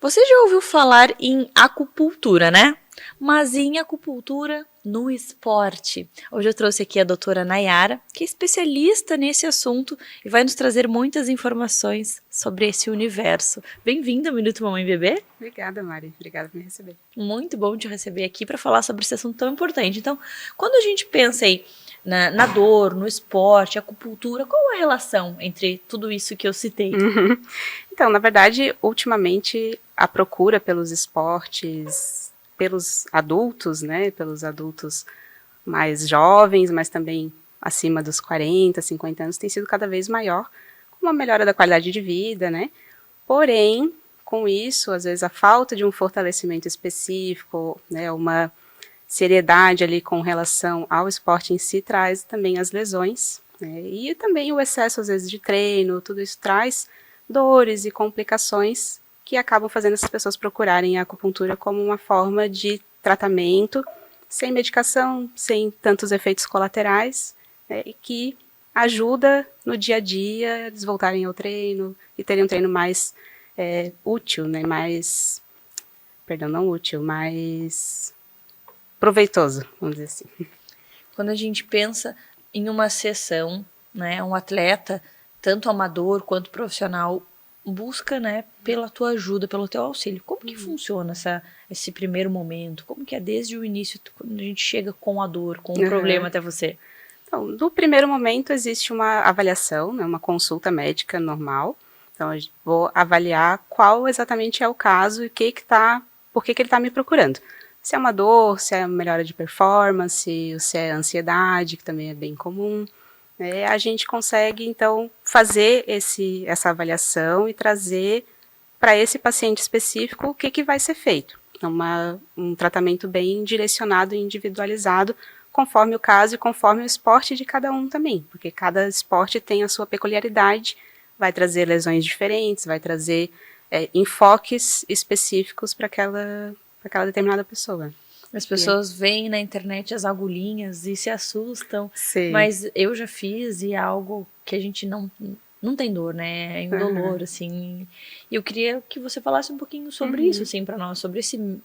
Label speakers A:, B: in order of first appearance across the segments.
A: Você já ouviu falar em acupuntura, né? Mas em acupuntura no esporte. Hoje eu trouxe aqui a doutora Nayara, que é especialista nesse assunto e vai nos trazer muitas informações sobre esse universo. Bem-vinda ao Minuto Mamãe Bebê.
B: Obrigada, Mari. Obrigada por me receber.
A: Muito bom te receber aqui para falar sobre esse assunto tão importante. Então, quando a gente pensa aí na dor, no esporte, acupuntura, qual a relação entre tudo isso que eu citei?
B: Então, na verdade, ultimamente a procura pelos esportes, pelos adultos, né, pelos adultos mais jovens, mas também acima dos 40, 50 anos, tem sido cada vez maior, com uma melhora da qualidade de vida, né? Porém, com isso, às vezes a falta de um fortalecimento específico, né, uma seriedade ali com relação ao esporte em si traz também as lesões, né? E também o excesso às vezes de treino, tudo isso traz dores e complicações que acabam fazendo essas pessoas procurarem a acupuntura como uma forma de tratamento sem medicação, sem tantos efeitos colaterais, né, e que ajuda no dia a dia eles voltarem ao treino e terem um treino mais útil, né, mais, perdão, não útil, mais proveitoso, vamos dizer assim.
A: Quando a gente pensa em uma sessão, né, um atleta, tanto amador quanto profissional, busca, né, pela tua ajuda, pelo teu auxílio. Como que funciona esse primeiro momento? Como que é desde o início, quando a gente chega com a dor, com o problema até você?
B: Então, no primeiro momento existe uma avaliação, né, uma consulta médica normal. Então, eu vou avaliar qual exatamente é o caso e por que ele está me procurando. Se é uma dor, se é melhora de performance, se é ansiedade, que também é bem comum. Né, a gente consegue, então, fazer essa avaliação e trazer para esse paciente específico o que vai ser feito. Um tratamento bem direcionado e individualizado, conforme o caso e conforme o esporte de cada um também, porque cada esporte tem a sua peculiaridade, vai trazer lesões diferentes, vai trazer enfoques específicos para aquela determinada pessoa.
A: As pessoas veem na internet as agulhinhas e se assustam,
B: Sim.
A: mas eu já fiz e é algo que a gente não tem dor, né? É indolor, assim. E eu queria que você falasse um pouquinho sobre isso, assim, para nós, sobre esse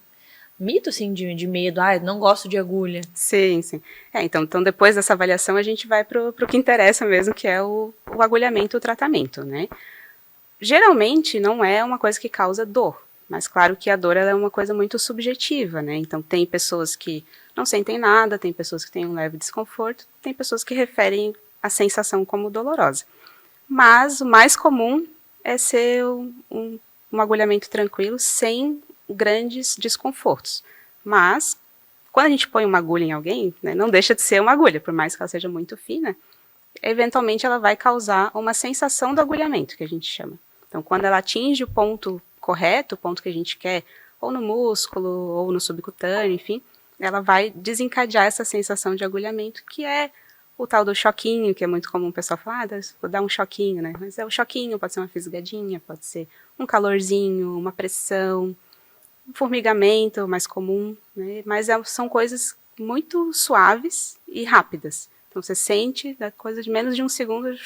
A: mito, assim, de medo. Ah, eu não gosto de agulha.
B: Sim, sim. Então depois dessa avaliação a gente vai para o que interessa mesmo, que é o agulhamento, o tratamento, né? Geralmente não é uma coisa que causa dor, mas claro que a dor ela é uma coisa muito subjetiva, né? Então tem pessoas que não sentem nada, tem pessoas que têm um leve desconforto, tem pessoas que referem a sensação como dolorosa. Mas o mais comum é ser um agulhamento tranquilo, sem grandes desconfortos. Mas quando a gente põe uma agulha em alguém, né, não deixa de ser uma agulha, por mais que ela seja muito fina, eventualmente ela vai causar uma sensação do agulhamento, que a gente chama. Então, quando ela atinge o ponto correto, o ponto que a gente quer, ou no músculo, ou no subcutâneo, enfim, ela vai desencadear essa sensação de agulhamento, que é o tal do choquinho, que é muito comum o pessoal falar, vou dar um choquinho, né? Mas é o choquinho, pode ser uma fisgadinha, pode ser um calorzinho, uma pressão, um formigamento mais comum, né? Mas são coisas muito suaves e rápidas. Então você sente, da coisa de menos de um segundo,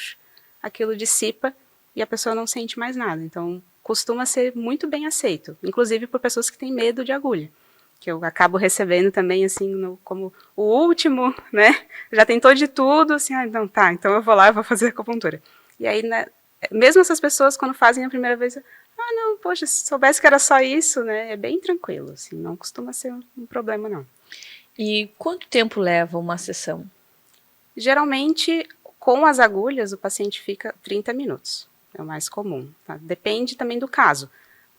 B: aquilo dissipa e a pessoa não sente mais nada. Então costuma ser muito bem aceito, inclusive por pessoas que têm medo de agulha, que eu acabo recebendo também assim como o último, né? Já tentou de tudo, assim, não, tá, então eu vou lá e vou fazer acupuntura. E aí, né, mesmo essas pessoas quando fazem a primeira vez, não, poxa, se soubesse que era só isso, né, é bem tranquilo, assim, não costuma ser um problema, não.
A: E quanto tempo leva uma sessão?
B: Geralmente, com as agulhas, o paciente fica 30 minutos, é o mais comum, tá? Depende também do caso.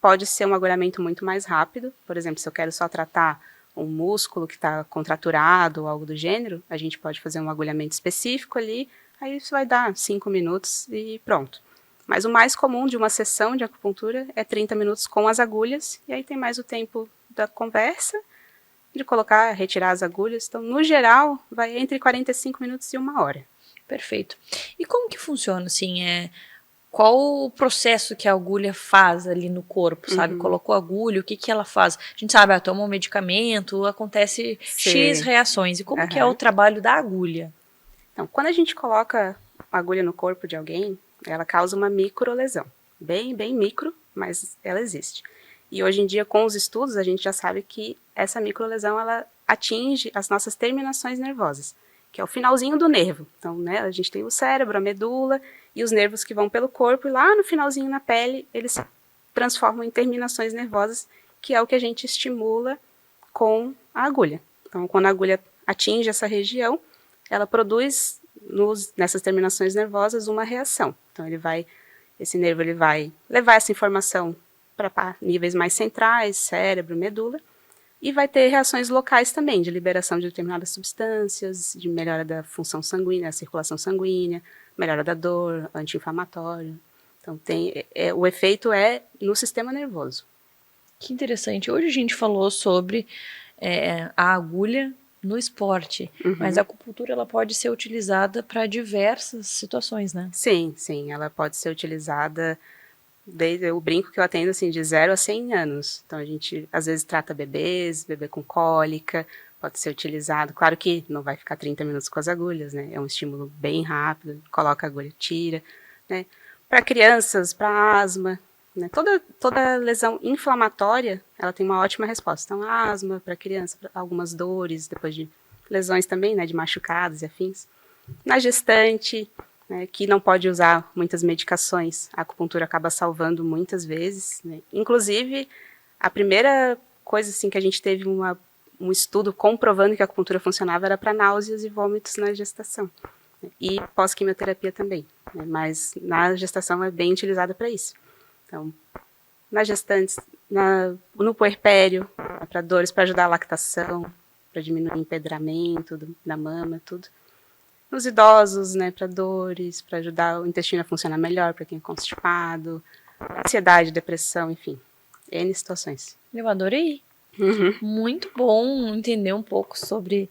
B: Pode ser um agulhamento muito mais rápido, por exemplo, se eu quero só tratar um músculo que está contraturado ou algo do gênero, a gente pode fazer um agulhamento específico ali, aí isso vai dar 5 minutos e pronto. Mas o mais comum de uma sessão de acupuntura é 30 minutos com as agulhas, e aí tem mais o tempo da conversa, de colocar, retirar as agulhas. Então, no geral, vai entre 45 minutos e 1 hora.
A: Perfeito. E como que funciona, assim, qual o processo que a agulha faz ali no corpo, sabe? Colocou a agulha, o que ela faz? A gente sabe, toma um medicamento, acontece X reações. E como que é o trabalho da agulha?
B: Então, quando a gente coloca a agulha no corpo de alguém, ela causa uma microlesão. Bem, bem micro, mas ela existe. E hoje em dia, com os estudos, a gente já sabe que essa microlesão, ela atinge as nossas terminações nervosas, que é o finalzinho do nervo. Então, né, a gente tem o cérebro, a medula e os nervos que vão pelo corpo, e lá no finalzinho na pele, eles se transformam em terminações nervosas, que é o que a gente estimula com a agulha. Então, quando a agulha atinge essa região, ela produz nessas terminações nervosas uma reação. Então, esse nervo ele vai levar essa informação para níveis mais centrais, cérebro, medula, e vai ter reações locais também, de liberação de determinadas substâncias, de melhora da função sanguínea, a circulação sanguínea, melhora da dor, anti-inflamatório. Então, o efeito é no sistema nervoso.
A: Que interessante. Hoje a gente falou sobre a agulha no esporte, mas a acupuntura ela pode ser utilizada para diversas situações, né?
B: Sim, sim, ela pode ser utilizada desde o brinco que eu atendo assim de 0 a 100 anos. Então a gente às vezes trata bebês, bebê com cólica, pode ser utilizado. Claro que não vai ficar 30 minutos com as agulhas, né? É um estímulo bem rápido, coloca a agulha, tira, né? Para crianças, para asma, né? Toda lesão inflamatória, ela tem uma ótima resposta. Então, asma para criança, pra algumas dores, depois de lesões também, né, de machucados e afins. Na gestante, né, que não pode usar muitas medicações, a acupuntura acaba salvando muitas vezes, né? Inclusive, a primeira coisa assim que a gente teve um estudo comprovando que a acupuntura funcionava era para náuseas e vômitos na gestação. E pós-quimioterapia também, né? Mas na gestação é bem utilizada para isso. Então, nas gestantes, no puerpério, para dores, para ajudar a lactação, para diminuir o empedramento da mama, tudo. Nos idosos, né, para dores, para ajudar o intestino a funcionar melhor, para quem é constipado, ansiedade, depressão, enfim, N situações.
A: Eu adorei. Muito bom entender um pouco sobre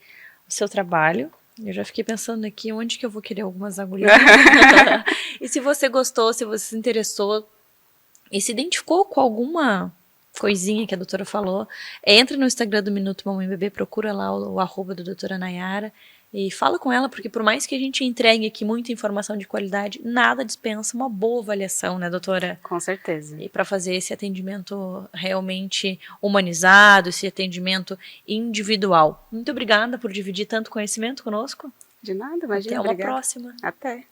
A: o seu trabalho. Eu já fiquei pensando aqui onde que eu vou querer algumas agulhas. E se você gostou, se você se interessou e se identificou com alguma coisinha que a doutora falou, entra no Instagram do Minuto Mamãe e Bebê, procura lá o arroba da doutora Nayara e fala com ela, porque por mais que a gente entregue aqui muita informação de qualidade, nada dispensa uma boa avaliação, né, doutora?
B: Com certeza.
A: E para fazer esse atendimento realmente humanizado, esse atendimento individual. Muito obrigada por dividir tanto conhecimento conosco.
B: De nada, imagina.
A: Até uma
B: obrigada.
A: próxima.
B: Até.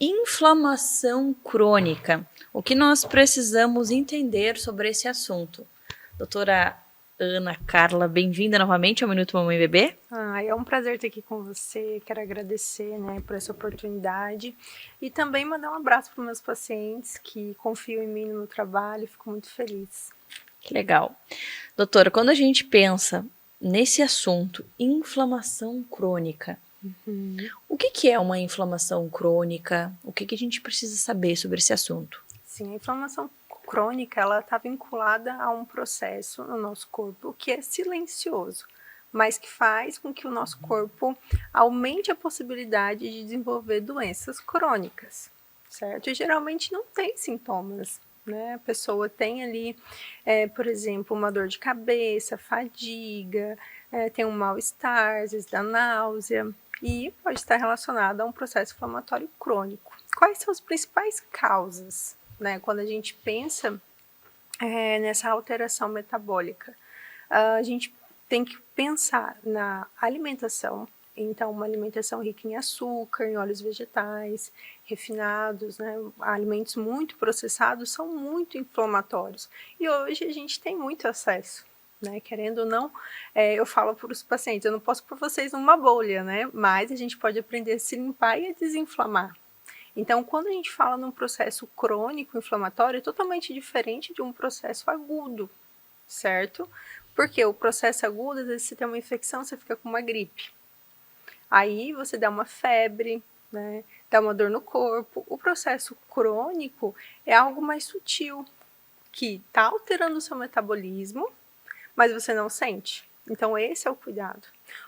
A: Inflamação crônica. O que nós precisamos entender sobre esse assunto? Doutora Ana Carla, bem-vinda novamente ao Minuto Mamãe e Bebê.
C: É um prazer estar aqui com você, quero agradecer, né, por essa oportunidade e também mandar um abraço para os meus pacientes que confiam em mim no meu trabalho, fico muito feliz.
A: Que legal. Doutora, quando a gente pensa nesse assunto, inflamação crônica, o que é uma inflamação crônica? O que a gente precisa saber sobre esse assunto?
C: Sim, a inflamação crônica, ela está vinculada a um processo no nosso corpo que é silencioso, mas que faz com que o nosso corpo aumente a possibilidade de desenvolver doenças crônicas, certo? E geralmente não tem sintomas, né? A pessoa tem ali, por exemplo, uma dor de cabeça, fadiga, tem um mal-estar, às vezes dá náusea, e pode estar relacionado a um processo inflamatório crônico. Quais são as principais causas, né, quando a gente pensa nessa alteração metabólica? A gente tem que pensar na alimentação, então uma alimentação rica em açúcar, em óleos vegetais, refinados, né, alimentos muito processados são muito inflamatórios. E hoje a gente tem muito acesso, né, querendo ou não, eu falo para os pacientes, eu não posso pôr vocês numa bolha, né, mas a gente pode aprender a se limpar e a desinflamar. Então, quando a gente fala num processo crônico inflamatório, é totalmente diferente de um processo agudo, certo? Porque o processo agudo, às vezes você tem uma infecção, você fica com uma gripe. Aí você dá uma febre, né, dá uma dor no corpo. O processo crônico é algo mais sutil, que está alterando o seu metabolismo, mas você não sente. Então, esse é o cuidado.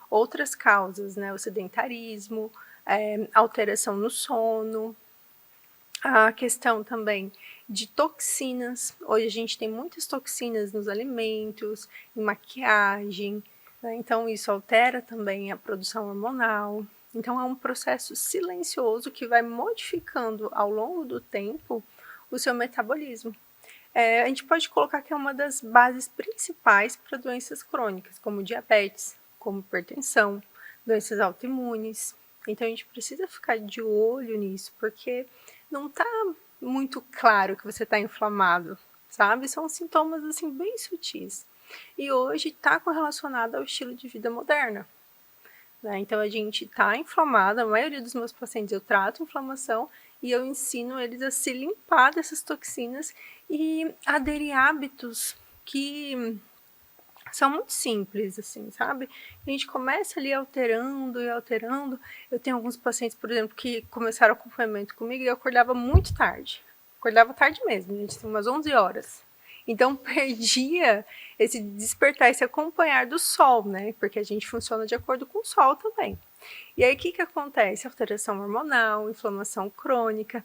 C: Outras causas, né, o sedentarismo, alteração no sono, a questão também de toxinas. Hoje a gente tem muitas toxinas nos alimentos, em maquiagem, né? Então, isso altera também a produção hormonal. Então, é um processo silencioso que vai modificando ao longo do tempo o seu metabolismo. A gente pode colocar que é uma das bases principais para doenças crônicas, como diabetes, como hipertensão, doenças autoimunes. Então, a gente precisa ficar de olho nisso, porque não está muito claro que você está inflamado, sabe? São sintomas, assim, bem sutis. E hoje está correlacionado ao estilo de vida moderna. Né? Então, a gente está inflamado, a maioria dos meus pacientes eu trato inflamação e eu ensino eles a se limpar dessas toxinas e aderir a hábitos que são muito simples, assim, sabe? A gente começa ali alterando e alterando. Eu tenho alguns pacientes, por exemplo, que começaram o acompanhamento comigo e eu acordava muito tarde. Acordava tarde mesmo, gente, umas 11 horas. Então, perdia esse despertar, esse acompanhar do sol, né? Porque a gente funciona de acordo com o sol também. E aí, o que acontece? Alteração hormonal, inflamação crônica,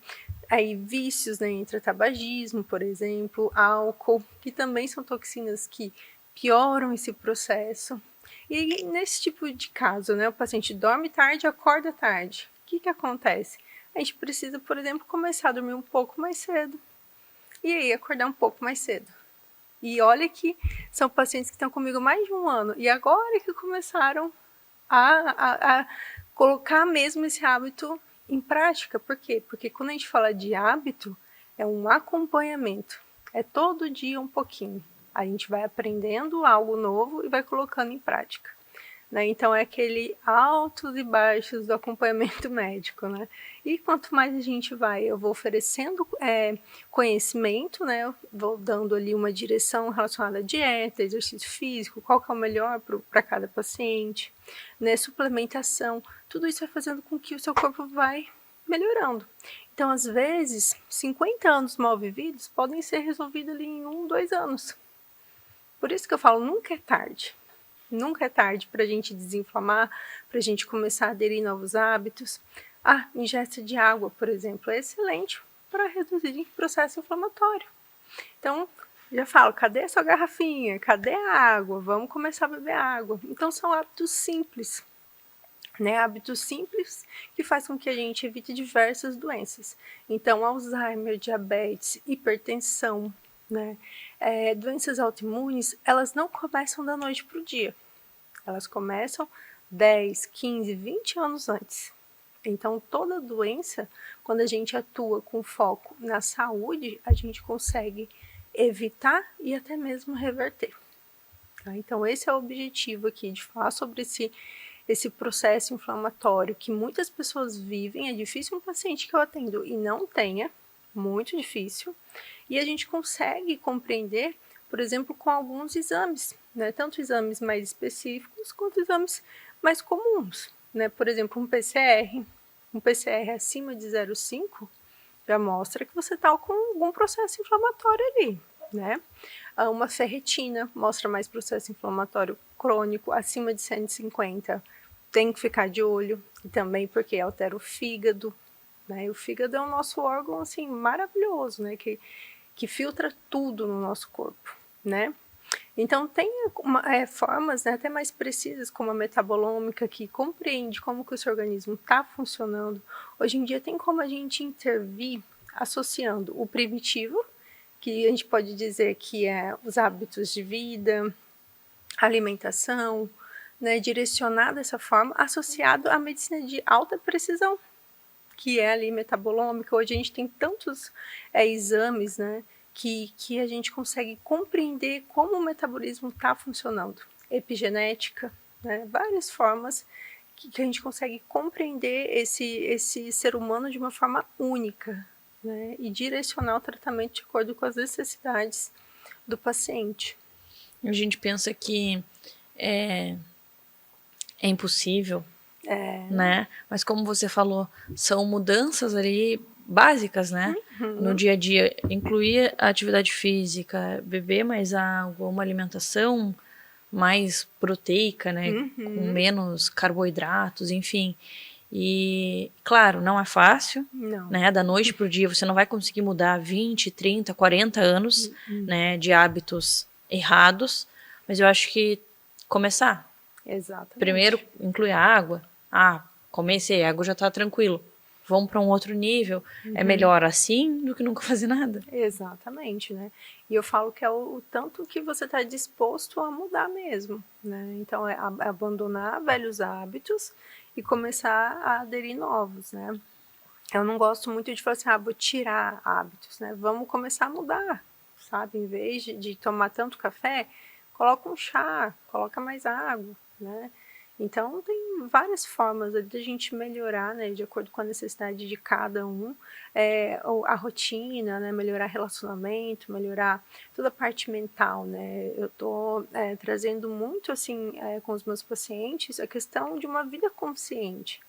C: aí vícios, né? Entre tabagismo, por exemplo, álcool, que também são toxinas que pioram esse processo. E aí, nesse tipo de caso, né? O paciente dorme tarde, acorda tarde. O que acontece? A gente precisa, por exemplo, começar a dormir um pouco mais cedo. E aí, acordar um pouco mais cedo. E olha que são pacientes que estão comigo mais de um ano. E agora que começaram a colocar mesmo esse hábito em prática. Por quê? Porque quando a gente fala de hábito, é um acompanhamento. É todo dia um pouquinho. A gente vai aprendendo algo novo e vai colocando em prática. Né? Então, é aquele altos e baixos do acompanhamento médico, né? E quanto mais a gente eu vou oferecendo conhecimento, né? Eu vou dando ali uma direção relacionada à dieta, exercício físico, qual que é o melhor para cada paciente, né? Suplementação, tudo isso vai fazendo com que o seu corpo vai melhorando. Então, às vezes, 50 anos mal vividos podem ser resolvidos ali em 1, 2 anos. Por isso que eu falo, nunca é tarde. Nunca é tarde para a gente desinflamar, para a gente começar a aderir novos hábitos. Ingesta de água, por exemplo, é excelente para reduzir o processo inflamatório. Então, já falo, cadê a sua garrafinha? Cadê a água? Vamos começar a beber água. Então, são hábitos simples, né? Hábitos simples que fazem com que a gente evite diversas doenças. Então, Alzheimer, diabetes, hipertensão, né? Doenças autoimunes, elas não começam da noite para o dia. Elas começam 10, 15, 20 anos antes. Então, toda doença, quando a gente atua com foco na saúde, a gente consegue evitar e até mesmo reverter. Tá? Então, esse é o objetivo aqui, de falar sobre esse processo inflamatório que muitas pessoas vivem. É difícil um paciente que eu atendo e não tenha, muito difícil. E a gente consegue compreender, por exemplo, com alguns exames, né? Tanto exames mais específicos quanto exames mais comuns, né? Por exemplo, um PCR acima de 0,5 já mostra que você está com algum processo inflamatório ali, né? Uma ferritina mostra mais processo inflamatório crônico acima de 150. Tem que ficar de olho, e também porque altera o fígado, né? O fígado é o nosso órgão assim maravilhoso, né? Que filtra tudo no nosso corpo, né? Então, tem formas, né, até mais precisas, como a metabolômica, que compreende como que o seu organismo está funcionando. Hoje em dia, tem como a gente intervir associando o primitivo, que a gente pode dizer que é os hábitos de vida, alimentação, né, direcionar dessa forma, associado à medicina de alta precisão, que é ali metabolômica. Hoje a gente tem tantos exames, né, que a gente consegue compreender como o metabolismo está funcionando. Epigenética, né, várias formas que a gente consegue compreender esse ser humano de uma forma única, né, e direcionar o tratamento de acordo com as necessidades do paciente.
A: A gente pensa que é impossível, né? Mas como você falou, são mudanças ali básicas, né? No dia a dia, incluir a atividade física, beber mais água, uma alimentação mais proteica, né? Com menos carboidratos, enfim. E, claro, não é fácil, né? Da noite pro dia, você não vai conseguir mudar 20, 30, 40 anos, né? De hábitos errados, mas eu acho que começar.
C: Exatamente.
A: Primeiro inclui a água. Comecei, a água já tá tranquilo. Vamos para um outro nível. É melhor assim do que nunca fazer nada.
C: Exatamente, né? E eu falo que é o tanto que você está disposto a mudar mesmo, né? Então, é abandonar velhos hábitos e começar a aderir novos, né? Eu não gosto muito de falar assim, vou tirar hábitos, né? Vamos começar a mudar, sabe? Em vez de tomar tanto café, coloca um chá, coloca mais água, né? Então, tem várias formas de a gente melhorar, né, de acordo com a necessidade de cada um, a rotina, né, melhorar relacionamento, melhorar toda a parte mental, né. Eu estou trazendo muito, assim, com os meus pacientes, a questão de uma vida consciente.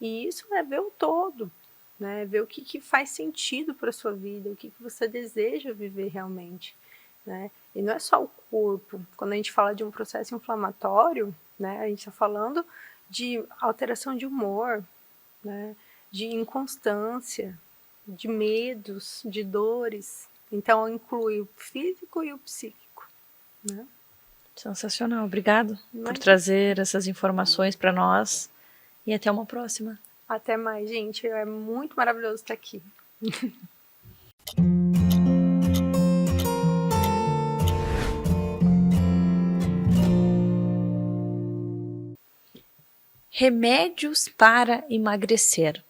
C: E isso é ver o todo, né, ver o que faz sentido para a sua vida, o que você deseja viver realmente, né. E não é só o corpo. Quando a gente fala de um processo inflamatório, né, a gente está falando de alteração de humor, né, de inconstância, de medos, de dores. Então, inclui o físico e o psíquico, né?
A: Sensacional. Obrigado por
C: Imagina.
A: trazer essas informações para nós e até uma próxima.
C: Até mais, gente. É muito maravilhoso estar aqui.
A: Remédios para emagrecer.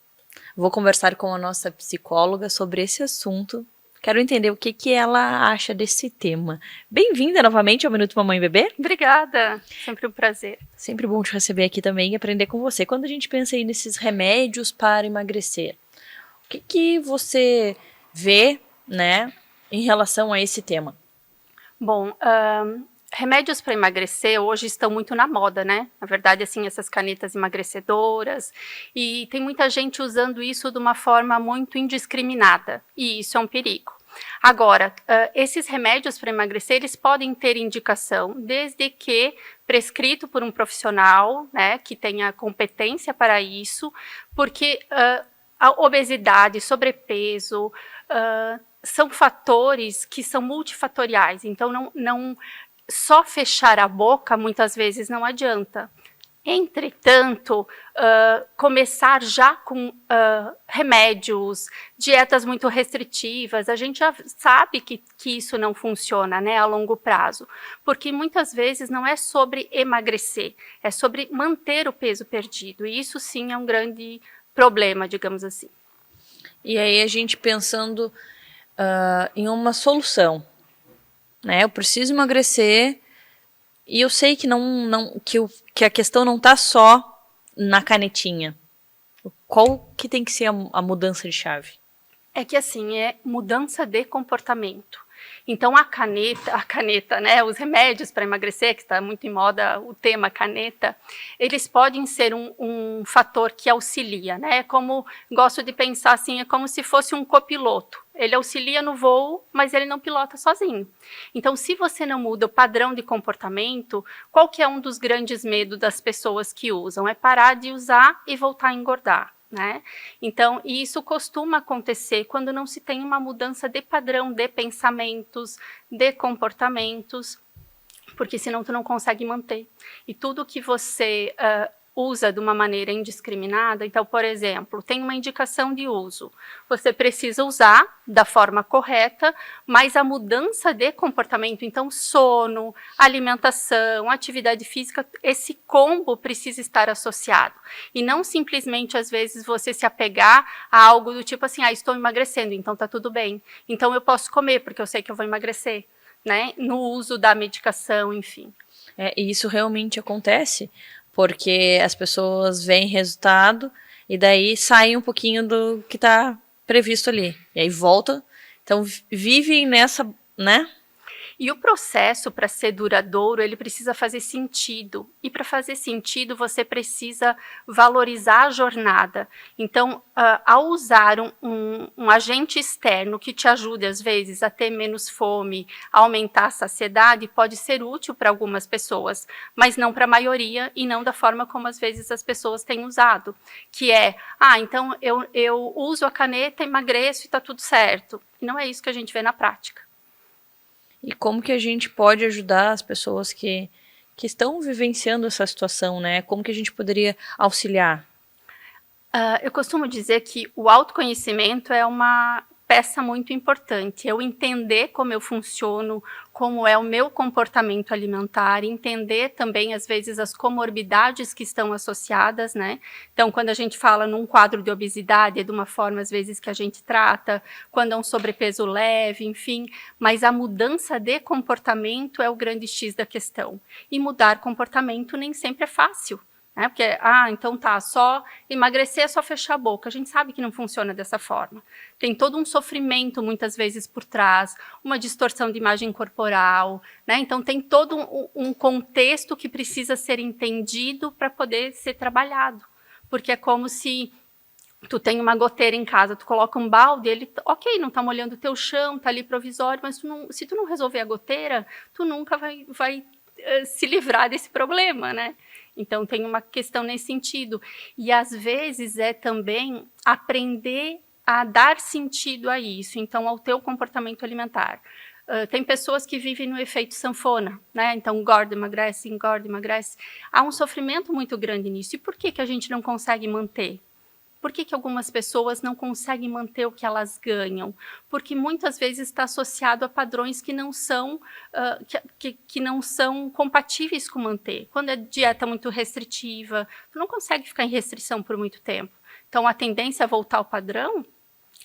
A: Vou conversar com a nossa psicóloga sobre esse assunto. Quero entender o que ela acha desse tema. Bem-vinda novamente ao Minuto Mamãe e Bebê.
D: Obrigada, sempre um prazer.
A: Sempre bom te receber aqui também e aprender com você. Quando a gente pensa aí nesses remédios para emagrecer, o que você vê, né, em relação a esse tema?
D: Bom, remédios para emagrecer hoje estão muito na moda, né? Na verdade, assim, essas canetas emagrecedoras, e tem muita gente usando isso de uma forma muito indiscriminada, e isso é um perigo. Agora, esses remédios para emagrecer, eles podem ter indicação, desde que prescrito por um profissional, né, que tenha competência para isso, porque a obesidade, sobrepeso, são fatores que são multifatoriais, então não só fechar a boca muitas vezes não adianta. Entretanto, começar já com remédios, dietas muito restritivas, a gente já sabe que isso não funciona, né, a longo prazo, porque muitas vezes não é sobre emagrecer, é sobre manter o peso perdido, e isso sim é um grande problema, digamos assim.
A: E aí a gente pensando em uma solução, né? Eu preciso emagrecer e eu sei que que a questão não está só na canetinha. Qual que tem que ser a mudança de chave?
D: É que assim, é mudança de comportamento. Então a caneta, né, os remédios para emagrecer, que está muito em moda o tema caneta, eles podem ser um fator que auxilia, né? Como gosto de pensar assim, é como se fosse um copiloto. Ele auxilia no voo, mas ele não pilota sozinho. Então, se você não muda o padrão de comportamento, qual que é um dos grandes medos das pessoas que usam? É parar de usar e voltar a engordar, né? Então, isso costuma acontecer quando não se tem uma mudança de padrão de pensamentos, de comportamentos, porque senão tu não consegue manter. E tudo que você usa de uma maneira indiscriminada, então, por exemplo, tem uma indicação de uso, você precisa usar da forma correta, mas a mudança de comportamento, então sono, alimentação, atividade física, esse combo precisa estar associado, e não simplesmente às vezes você se apegar a algo do tipo assim, estou emagrecendo, então tá tudo bem, então eu posso comer porque eu sei que eu vou emagrecer, né, no uso da medicação, enfim.
A: E isso realmente acontece, porque as pessoas veem resultado e daí saem um pouquinho do que está previsto ali. E aí volta, então vivem nessa, né?
D: E o processo, para ser duradouro, ele precisa fazer sentido. E para fazer sentido, você precisa valorizar a jornada. Então, ao usar um agente externo que te ajude, às vezes, a ter menos fome, a aumentar a saciedade, pode ser útil para algumas pessoas, mas não para a maioria e não da forma como, às vezes, as pessoas têm usado. Que é, então eu uso a caneta, emagreço e está tudo certo. E não é isso que a gente vê na prática.
A: E como que a gente pode ajudar as pessoas que que estão vivenciando essa situação, né? Como que a gente poderia auxiliar?
D: Eu costumo dizer que o autoconhecimento é uma peça muito importante. Eu entender como eu funciono, como é o meu comportamento alimentar, entender também, às vezes, as comorbidades que estão associadas, né? Então, quando a gente fala num quadro de obesidade, é de uma forma, às vezes, que a gente trata, quando é um sobrepeso leve, enfim, mas a mudança de comportamento é o grande X da questão. E mudar comportamento nem sempre é fácil. Porque, então tá, só emagrecer é só fechar a boca. A gente sabe que não funciona dessa forma. Tem todo um sofrimento, muitas vezes, por trás, uma distorção de imagem corporal, né? Então tem todo um contexto que precisa ser entendido para poder ser trabalhado. Porque é como se tu tem uma goteira em casa, tu coloca um balde, ele, ok, não tá molhando o teu chão, tá ali provisório, mas se tu não resolver a goteira, tu nunca vai se livrar desse problema, né? Então, tem uma questão nesse sentido. E, às vezes, é também aprender a dar sentido a isso, então, ao teu comportamento alimentar. Tem pessoas que vivem no efeito sanfona, né? Então, engorda, emagrece, engorda, emagrece. Há um sofrimento muito grande nisso. E por que a gente não consegue manter? Por que algumas pessoas não conseguem manter o que elas ganham? Porque muitas vezes está associado a padrões que não são, que não são compatíveis com manter. Quando é dieta muito restritiva, tu não consegue ficar em restrição por muito tempo. Então, a tendência a voltar ao padrão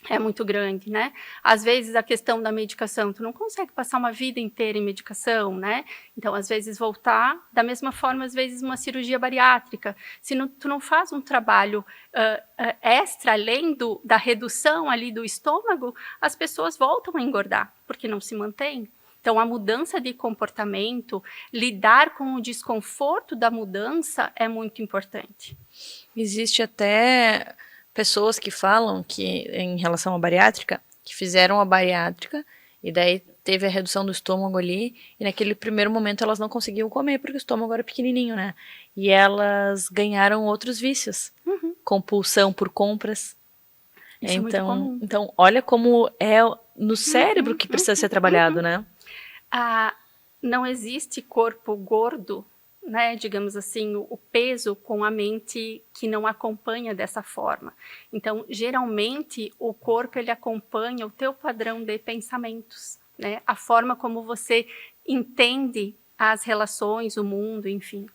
D: é muito grande, né? Às vezes, a questão da medicação, tu não consegue passar uma vida inteira em medicação, né? Então, às vezes, voltar, da mesma forma, às vezes, uma cirurgia bariátrica. Se tu não faz um trabalho extra, além da redução ali do estômago, as pessoas voltam a engordar, porque não se mantém. Então, a mudança de comportamento, lidar com o desconforto da mudança é muito importante.
A: Existe até pessoas que falam que, em relação à bariátrica, que fizeram a bariátrica e daí teve a redução do estômago ali e naquele primeiro momento elas não conseguiam comer porque o estômago era pequenininho, né? E elas ganharam outros vícios, compulsão por compras.
D: Isso é muito comum.
A: Então, olha como é no cérebro que precisa ser trabalhado, né?
D: Não existe corpo gordo, né, digamos assim, o peso com a mente que não acompanha dessa forma. Então, geralmente, o corpo ele acompanha o teu padrão de pensamentos, né, a forma como você entende as relações, o mundo, enfim.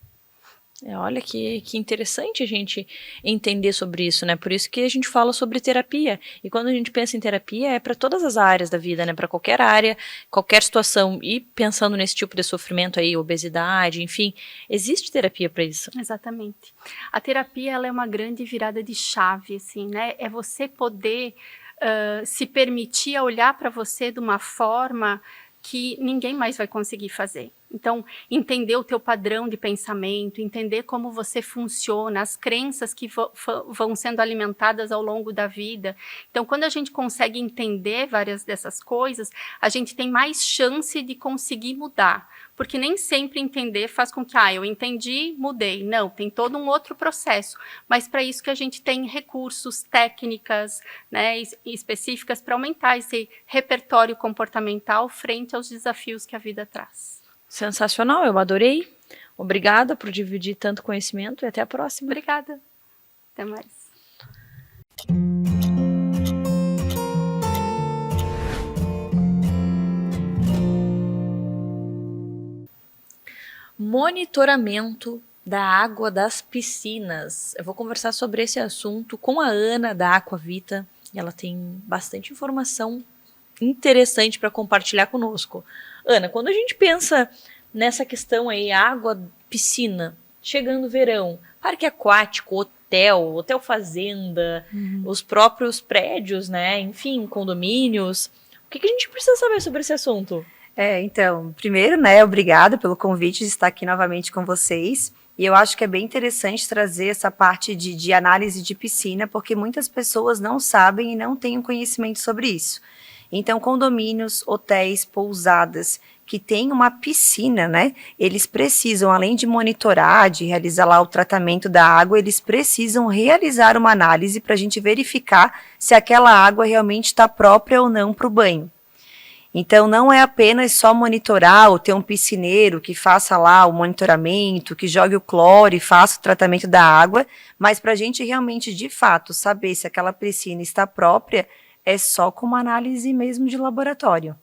A: Olha que interessante a gente entender sobre isso, né? Por isso que a gente fala sobre terapia. E quando a gente pensa em terapia, é para todas as áreas da vida, né? Para qualquer área, qualquer situação. E pensando nesse tipo de sofrimento aí, obesidade, enfim, existe terapia para isso.
D: Exatamente. A terapia, ela é uma grande virada de chave, assim, né? É você poder se permitir a olhar para você de uma forma que ninguém mais vai conseguir fazer. Então, entender o teu padrão de pensamento, entender como você funciona, as crenças que vão sendo alimentadas ao longo da vida. Então, quando a gente consegue entender várias dessas coisas, a gente tem mais chance de conseguir mudar. Porque nem sempre entender faz com que, eu entendi, mudei. Não, tem todo um outro processo. Mas para isso que a gente tem recursos, técnicas, né, específicas para aumentar esse repertório comportamental frente aos desafios que a vida traz.
A: Sensacional, eu adorei. Obrigada por dividir tanto conhecimento e até a próxima.
D: Obrigada. Até mais.
A: Monitoramento da água das piscinas. Eu vou conversar sobre esse assunto com a Ana da Aquavita. Ela tem bastante informação interessante para compartilhar conosco. Ana, quando a gente pensa nessa questão aí, água, piscina, chegando o verão, parque aquático, hotel fazenda, os próprios prédios, né? Enfim, condomínios. O que a gente precisa saber sobre esse assunto?
E: Então, primeiro, né, obrigada pelo convite de estar aqui novamente com vocês. E eu acho que é bem interessante trazer essa parte de análise de piscina, porque muitas pessoas não sabem e não têm um conhecimento sobre isso. Então, condomínios, hotéis, pousadas que têm uma piscina, né? Eles precisam, além de monitorar, de realizar lá o tratamento da água, eles precisam realizar uma análise para a gente verificar se aquela água realmente está própria ou não para o banho. Então, não é apenas só monitorar ou ter um piscineiro que faça lá o monitoramento, que jogue o cloro e faça o tratamento da água, mas para a gente realmente, de fato, saber se aquela piscina está própria, é só com uma análise mesmo de laboratório.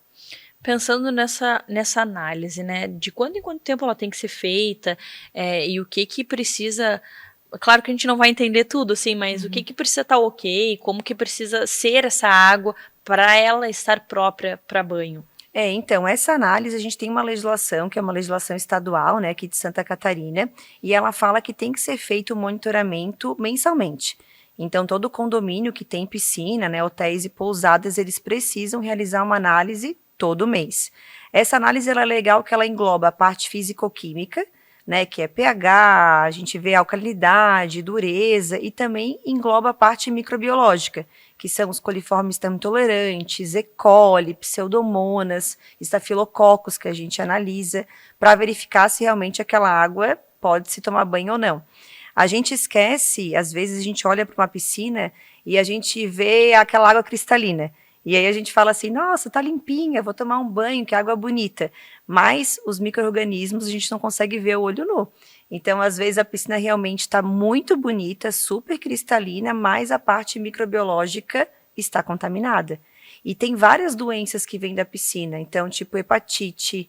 A: Pensando nessa análise, né, de quanto em quanto tempo ela tem que ser feita, e o que precisa. Claro que a gente não vai entender tudo, assim, mas o que precisa estar ok, como que precisa ser essa água para ela estar própria para banho.
E: Então, essa análise, a gente tem uma legislação, que é uma legislação estadual, né, aqui de Santa Catarina, e ela fala que tem que ser feito o monitoramento mensalmente. Então, todo condomínio que tem piscina, né, hotéis e pousadas, eles precisam realizar uma análise todo mês. Essa análise ela é legal que ela engloba a parte físico-química, né, que é pH, a gente vê alcalinidade, dureza, e também engloba a parte microbiológica, que são os coliformes termotolerantes, E. coli, pseudomonas, estafilococos, que a gente analisa, para verificar se realmente aquela água pode se tomar banho ou não. A gente esquece, às vezes a gente olha para uma piscina e a gente vê aquela água cristalina. E aí a gente fala assim, nossa, tá limpinha, vou tomar um banho, que água bonita. Mas os micro-organismos a gente não consegue ver o olho nu. Então, às vezes, a piscina realmente está muito bonita, super cristalina, mas a parte microbiológica está contaminada. E tem várias doenças que vêm da piscina. Então, tipo, hepatite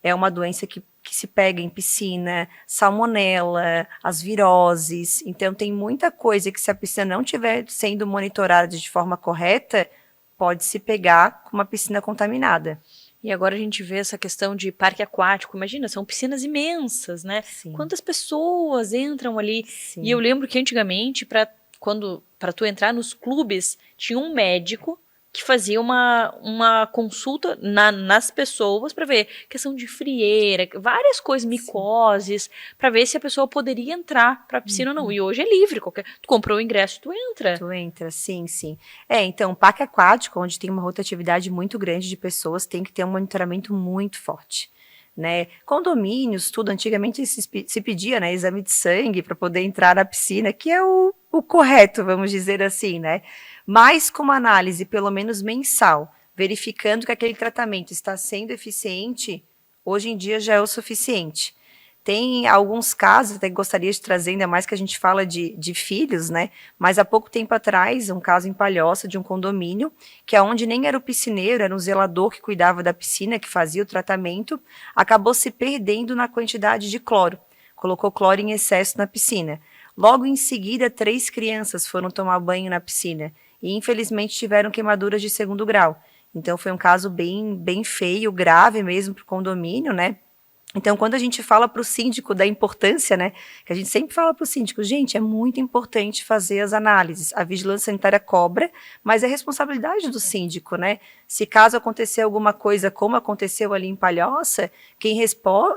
E: é uma doença que se pega em piscina, salmonela, as viroses. Então, tem muita coisa que se a piscina não estiver sendo monitorada de forma correta, pode se pegar com uma piscina contaminada.
A: E agora a gente vê essa questão de parque aquático, imagina, são piscinas imensas, né?
E: Sim.
A: Quantas pessoas entram ali?
E: Sim.
A: E eu lembro que antigamente, para tu entrar nos clubes, tinha um médico que fazia uma consulta nas pessoas para ver questão de frieira, várias coisas, micoses, para ver se a pessoa poderia entrar para a piscina ou não. E hoje é livre, tu comprou o ingresso, tu entra.
E: Tu entra, sim. Então, parque aquático, onde tem uma rotatividade muito grande de pessoas, tem que ter um monitoramento muito forte. Né? Condomínios, tudo, antigamente se pedia, né, exame de sangue para poder entrar na piscina, que é o correto, vamos dizer assim, né? Mas com uma análise pelo menos mensal, verificando que aquele tratamento está sendo eficiente, hoje em dia já é o suficiente. Tem alguns casos, até gostaria de trazer, ainda mais que a gente fala de filhos, né? Mas há pouco tempo atrás, um caso em Palhoça de um condomínio, que é onde nem era o piscineiro, era um zelador que cuidava da piscina, que fazia o tratamento, acabou se perdendo na quantidade de cloro. Colocou cloro em excesso na piscina. Logo em seguida, 3 crianças foram tomar banho na piscina e, infelizmente, tiveram queimaduras de 2º grau. Então, foi um caso bem feio, grave mesmo para o condomínio, né? Então, quando a gente fala para o síndico da importância, né, que a gente sempre fala para o síndico, gente, é muito importante fazer as análises. A vigilância sanitária cobra, mas é responsabilidade do síndico, né? Se caso acontecer alguma coisa como aconteceu ali em Palhoça, quem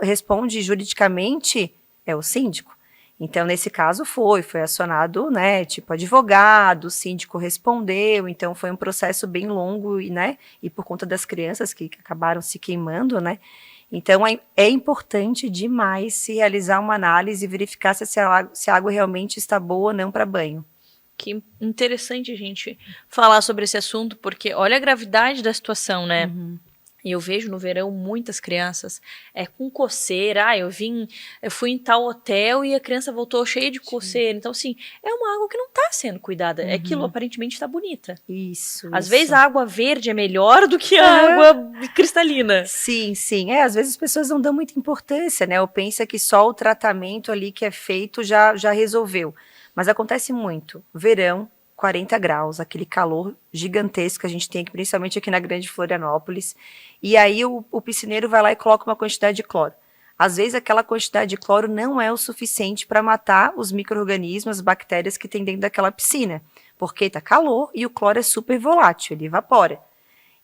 E: responde juridicamente é o síndico. Então, nesse caso foi acionado, né, tipo advogado, o síndico respondeu, então foi um processo bem longo, né, e por conta das crianças que acabaram se queimando, né. Então, é importante demais se realizar uma análise e verificar se a água realmente está boa ou não para banho.
A: Que interessante a gente falar sobre esse assunto, porque olha a gravidade da situação, né? E eu vejo no verão muitas crianças com coceira. Eu fui em tal hotel e a criança voltou cheia de coceira. Então, assim, é uma água que não está sendo cuidada. Aquilo aparentemente está bonita.
E: Isso.
A: Às vezes a água verde é melhor do que a água cristalina.
E: Sim. Às vezes as pessoas não dão muita importância, né? Ou pensa que só o tratamento ali que é feito já resolveu. Mas acontece muito. Verão, 40 graus, aquele calor gigantesco que a gente tem aqui, principalmente aqui na Grande Florianópolis. E aí o piscineiro vai lá e coloca uma quantidade de cloro. Às vezes aquela quantidade de cloro não é o suficiente para matar os micro-organismos, as bactérias que tem dentro daquela piscina, porque está calor e o cloro é super volátil, ele evapora.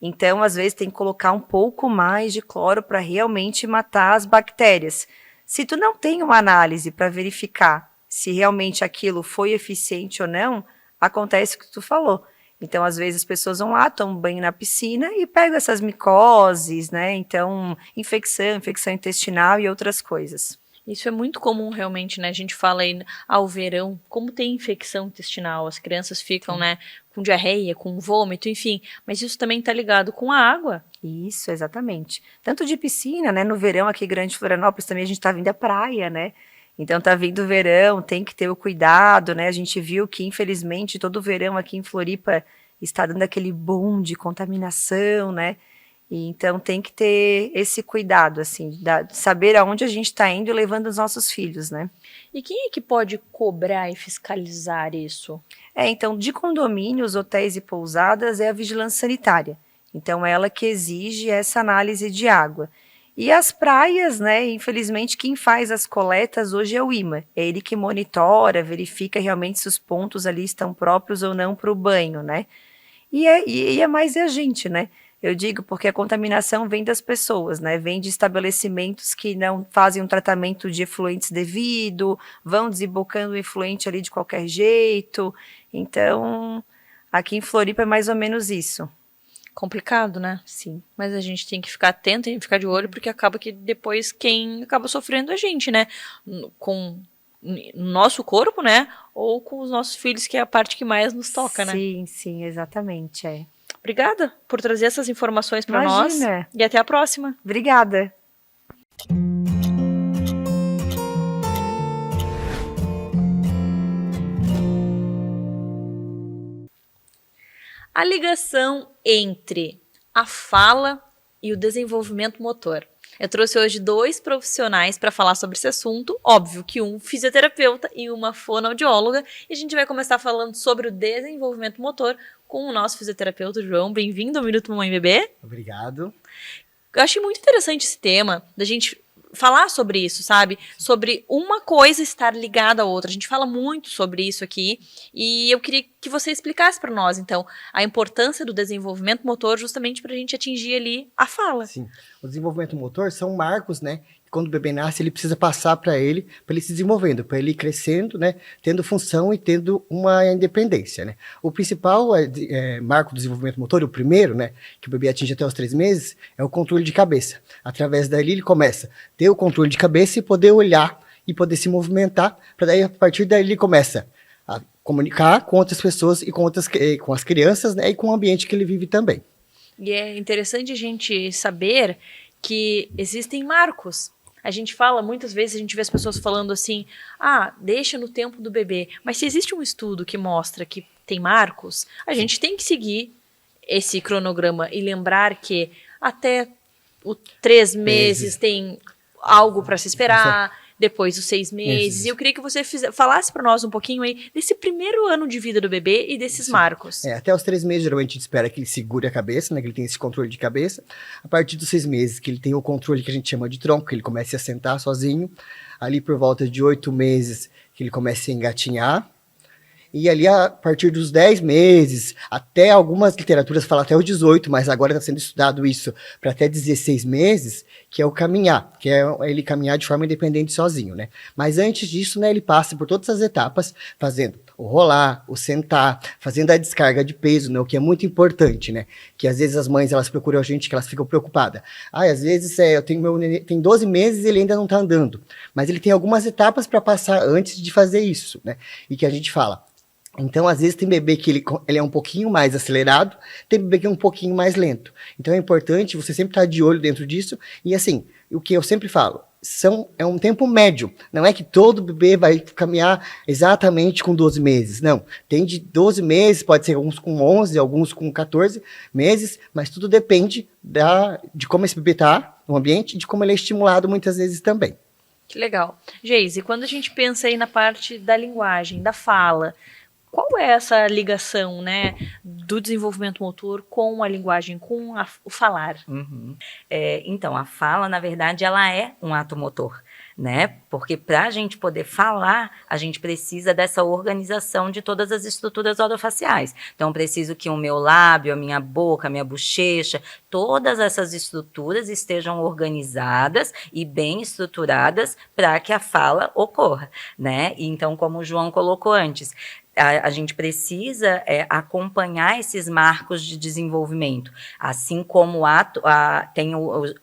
E: Então, às vezes tem que colocar um pouco mais de cloro para realmente matar as bactérias. Se tu não tem uma análise para verificar se realmente aquilo foi eficiente ou não, acontece o que tu falou. Então, às vezes, as pessoas vão lá, tomam banho na piscina e pegam essas micoses, né? Então, infecção intestinal e outras coisas.
A: Isso é muito comum realmente, né? A gente fala aí, o verão, como tem infecção intestinal, as crianças ficam, né, com diarreia, com vômito, enfim. Mas isso também tá ligado com a água.
E: Isso, exatamente. Tanto de piscina, né? No verão aqui em Grande Florianópolis também a gente tá vindo à praia, né? Então tá vindo o verão, tem que ter o cuidado, né? A gente viu que infelizmente todo verão aqui em Floripa está dando aquele boom de contaminação, né? E então tem que ter esse cuidado, assim, de saber aonde a gente está indo e levando os nossos filhos, né?
A: E quem é que pode cobrar e fiscalizar isso?
E: Então, de condomínios, hotéis e pousadas é a vigilância sanitária. Então, ela que exige essa análise de água. E as praias, né, infelizmente, quem faz as coletas hoje é o IMA. É ele que monitora, verifica realmente se os pontos ali estão próprios ou não para o banho, né? E é mais a gente, né? Eu digo porque a contaminação vem das pessoas, né? Vem de estabelecimentos que não fazem um tratamento de efluentes devido, vão desembocando o efluente ali de qualquer jeito. Então, aqui em Floripa é mais ou menos isso.
A: Complicado, né?
E: Sim.
A: Mas a gente tem que ficar atento, tem que ficar de olho, porque acaba que depois quem acaba sofrendo é a gente, né? Com o nosso corpo, né? Ou com os nossos filhos, que é a parte que mais nos toca, né?
E: Sim, sim, exatamente.
A: Obrigada por trazer essas informações para nós.
E: Imagina.
A: E até a próxima.
E: Obrigada.
A: A ligação entre a fala e o desenvolvimento motor. Eu trouxe hoje 2 profissionais para falar sobre esse assunto. Óbvio que um fisioterapeuta e uma fonoaudióloga. E a gente vai começar falando sobre o desenvolvimento motor com o nosso fisioterapeuta, João. Bem-vindo ao Minuto Mamãe e Bebê.
F: Obrigado.
A: Eu achei muito interessante esse tema, da gente falar sobre isso, sabe? Sobre uma coisa estar ligada à outra. A gente fala muito sobre isso aqui e eu queria que você explicasse para nós, então, a importância do desenvolvimento motor justamente para a gente atingir ali a fala.
F: Sim. O desenvolvimento motor são marcos, né? Quando o bebê nasce, ele precisa passar para ele se desenvolvendo, para ele ir crescendo, né? Tendo função e tendo uma independência, né? O principal marco do desenvolvimento motor, o primeiro, né? Que o bebê atinge até os 3 meses, é o controle de cabeça. Através dali ele começa a ter o controle de cabeça e poder olhar e poder se movimentar, para daí, a partir daí, ele começa a comunicar com outras pessoas e com as crianças, né? E com o ambiente que ele vive também.
A: E é interessante a gente saber que existem marcos. A gente fala, muitas vezes, a gente vê as pessoas falando assim, deixa no tempo do bebê. Mas se existe um estudo que mostra que tem marcos, a gente tem que seguir esse cronograma e lembrar que até os 3 meses tem algo para se esperar, depois os 6 meses. E eu queria que você falasse para nós um pouquinho aí desse primeiro ano de vida do bebê e desses marcos.
F: Até os 3 meses, geralmente, a gente espera que ele segure a cabeça, né? Que ele tenha esse controle de cabeça. A partir dos 6 meses, que ele tem o controle que a gente chama de tronco, que ele comece a sentar sozinho. Ali, por volta de 8 meses, que ele comece a engatinhar. E ali, a partir dos 10 meses, até algumas literaturas falam até os 18, mas agora está sendo estudado isso para até 16 meses, que é o caminhar, que é ele caminhar de forma independente sozinho, né? Mas antes disso, né, ele passa por todas as etapas, fazendo o rolar, o sentar, fazendo a descarga de peso, né, o que é muito importante, né? Que às vezes as mães, elas procuram a gente, que elas ficam preocupadas. Às vezes eu tenho meu neném, tem 12 meses e ele ainda não está andando. Mas ele tem algumas etapas para passar antes de fazer isso, né? E que a gente fala. Então, às vezes, tem bebê que ele é um pouquinho mais acelerado, tem bebê que é um pouquinho mais lento. Então, é importante você sempre estar de olho dentro disso. E, assim, o que eu sempre falo, é um tempo médio. Não é que todo bebê vai caminhar exatamente com 12 meses. Não. Tem de 12 meses, pode ser alguns com 11, alguns com 14 meses, mas tudo depende de como esse bebê está no ambiente e de como ele é estimulado muitas vezes também.
A: Que legal. Geise, quando a gente pensa aí na parte da linguagem, da fala, qual é essa ligação, né, do desenvolvimento motor com a linguagem, com o falar?
G: Então, a fala, na verdade, ela é um ato motor, né? Porque para a gente poder falar, a gente precisa dessa organização de todas as estruturas orofaciais. Então, preciso que o meu lábio, a minha boca, a minha bochecha, todas essas estruturas estejam organizadas e bem estruturadas para que a fala ocorra, né? Então, como o João colocou antes, a gente precisa acompanhar esses marcos de desenvolvimento. Assim como tem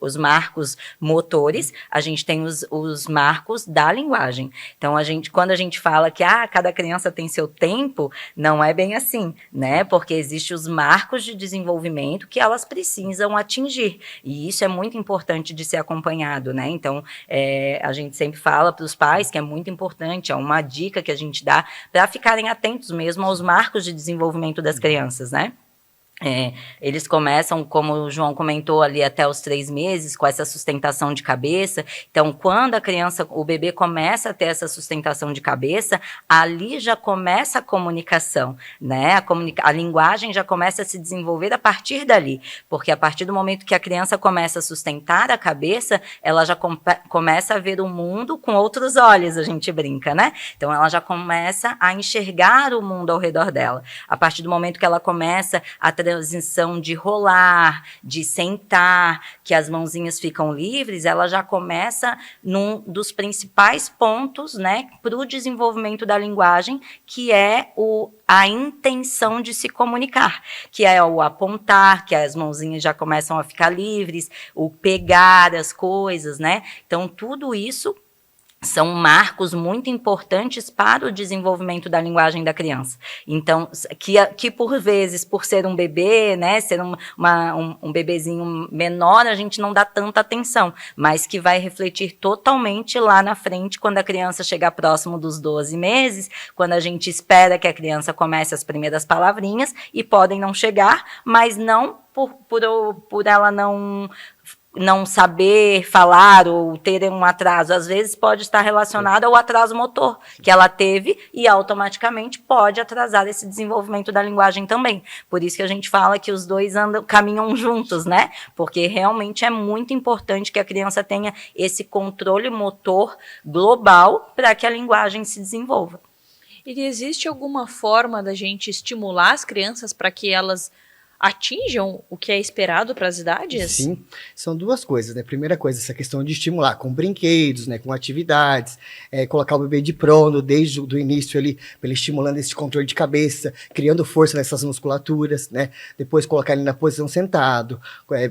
G: os marcos motores, a gente tem os marcos da linguagem. Então, quando a gente fala que cada criança tem seu tempo, não é bem assim, né? Porque existem os marcos de desenvolvimento que elas precisam atingir. E isso é muito importante de ser acompanhado, né? Então, a gente sempre fala para os pais que é muito importante, é uma dica que a gente dá para ficarem atentos mesmo aos marcos de desenvolvimento das crianças, né? Eles começam, como o João comentou ali, até os 3 meses, com essa sustentação de cabeça. Então, quando o bebê começa a ter essa sustentação de cabeça, ali já começa a comunicação, né? A linguagem já começa a se desenvolver a partir dali, porque a partir do momento que a criança começa a sustentar a cabeça, ela já começa a ver o mundo com outros olhos, a gente brinca, né? Então, ela já começa a enxergar o mundo ao redor dela. A partir do momento que ela começa a transição de rolar, de sentar, que as mãozinhas ficam livres, ela já começa num dos principais pontos, né, para o desenvolvimento da linguagem, que é a intenção de se comunicar, que é o apontar, que as mãozinhas já começam a ficar livres, o pegar as coisas, né? Então, tudo isso são marcos muito importantes para o desenvolvimento da linguagem da criança. Então, que por vezes, por ser um bebê, né, ser um bebezinho menor, a gente não dá tanta atenção, mas que vai refletir totalmente lá na frente, quando a criança chegar próximo dos 12 meses, quando a gente espera que a criança comece as primeiras palavrinhas, e podem não chegar, mas não por ela não saber falar ou ter um atraso. Às vezes pode estar relacionado ao atraso motor que ela teve e automaticamente pode atrasar esse desenvolvimento da linguagem também. Por isso que a gente fala que os dois caminham juntos, né? Porque realmente é muito importante que a criança tenha esse controle motor global para que a linguagem se desenvolva.
A: E existe alguma forma da gente estimular as crianças para que elas atinjam o que é esperado para as idades?
F: Sim, são 2 coisas, né? Primeira coisa, essa questão de estimular com brinquedos, né? Com atividades, colocar o bebê de prono desde o início ali, ele estimulando esse controle de cabeça, criando força nessas musculaturas, né? Depois colocar ele na posição sentado,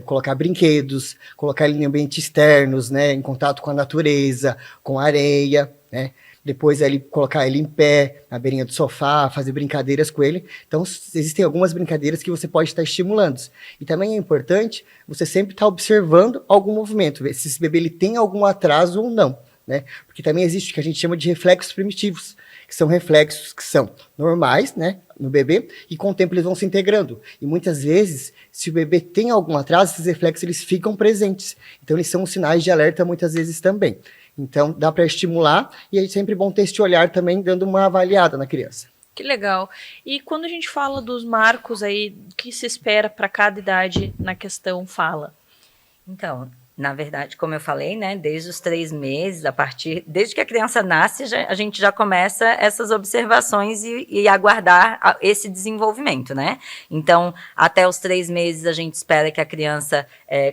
F: colocar brinquedos, colocar ele em ambientes externos, né? Em contato com a natureza, com a areia, né? Depois colocar ele em pé, na beirinha do sofá, fazer brincadeiras com ele. Então, existem algumas brincadeiras que você pode estar estimulando. E também é importante você sempre estar observando algum movimento, ver se esse bebê ele tem algum atraso ou não, né? Porque também existe o que a gente chama de reflexos primitivos, que são reflexos que são normais, né, no bebê, e com o tempo eles vão se integrando. E muitas vezes, se o bebê tem algum atraso, esses reflexos eles ficam presentes. Então, eles são sinais de alerta muitas vezes também. Então, dá para estimular, e é sempre bom ter esse olhar também, dando uma avaliada na criança.
A: Que legal. E quando a gente fala dos marcos aí, o que se espera para cada idade na questão fala?
G: Então, na verdade, como eu falei, né, desde os 3 meses, desde que a criança nasce, a gente já começa essas observações e aguardar esse desenvolvimento, né? Então, até os 3 meses, a gente espera que a criança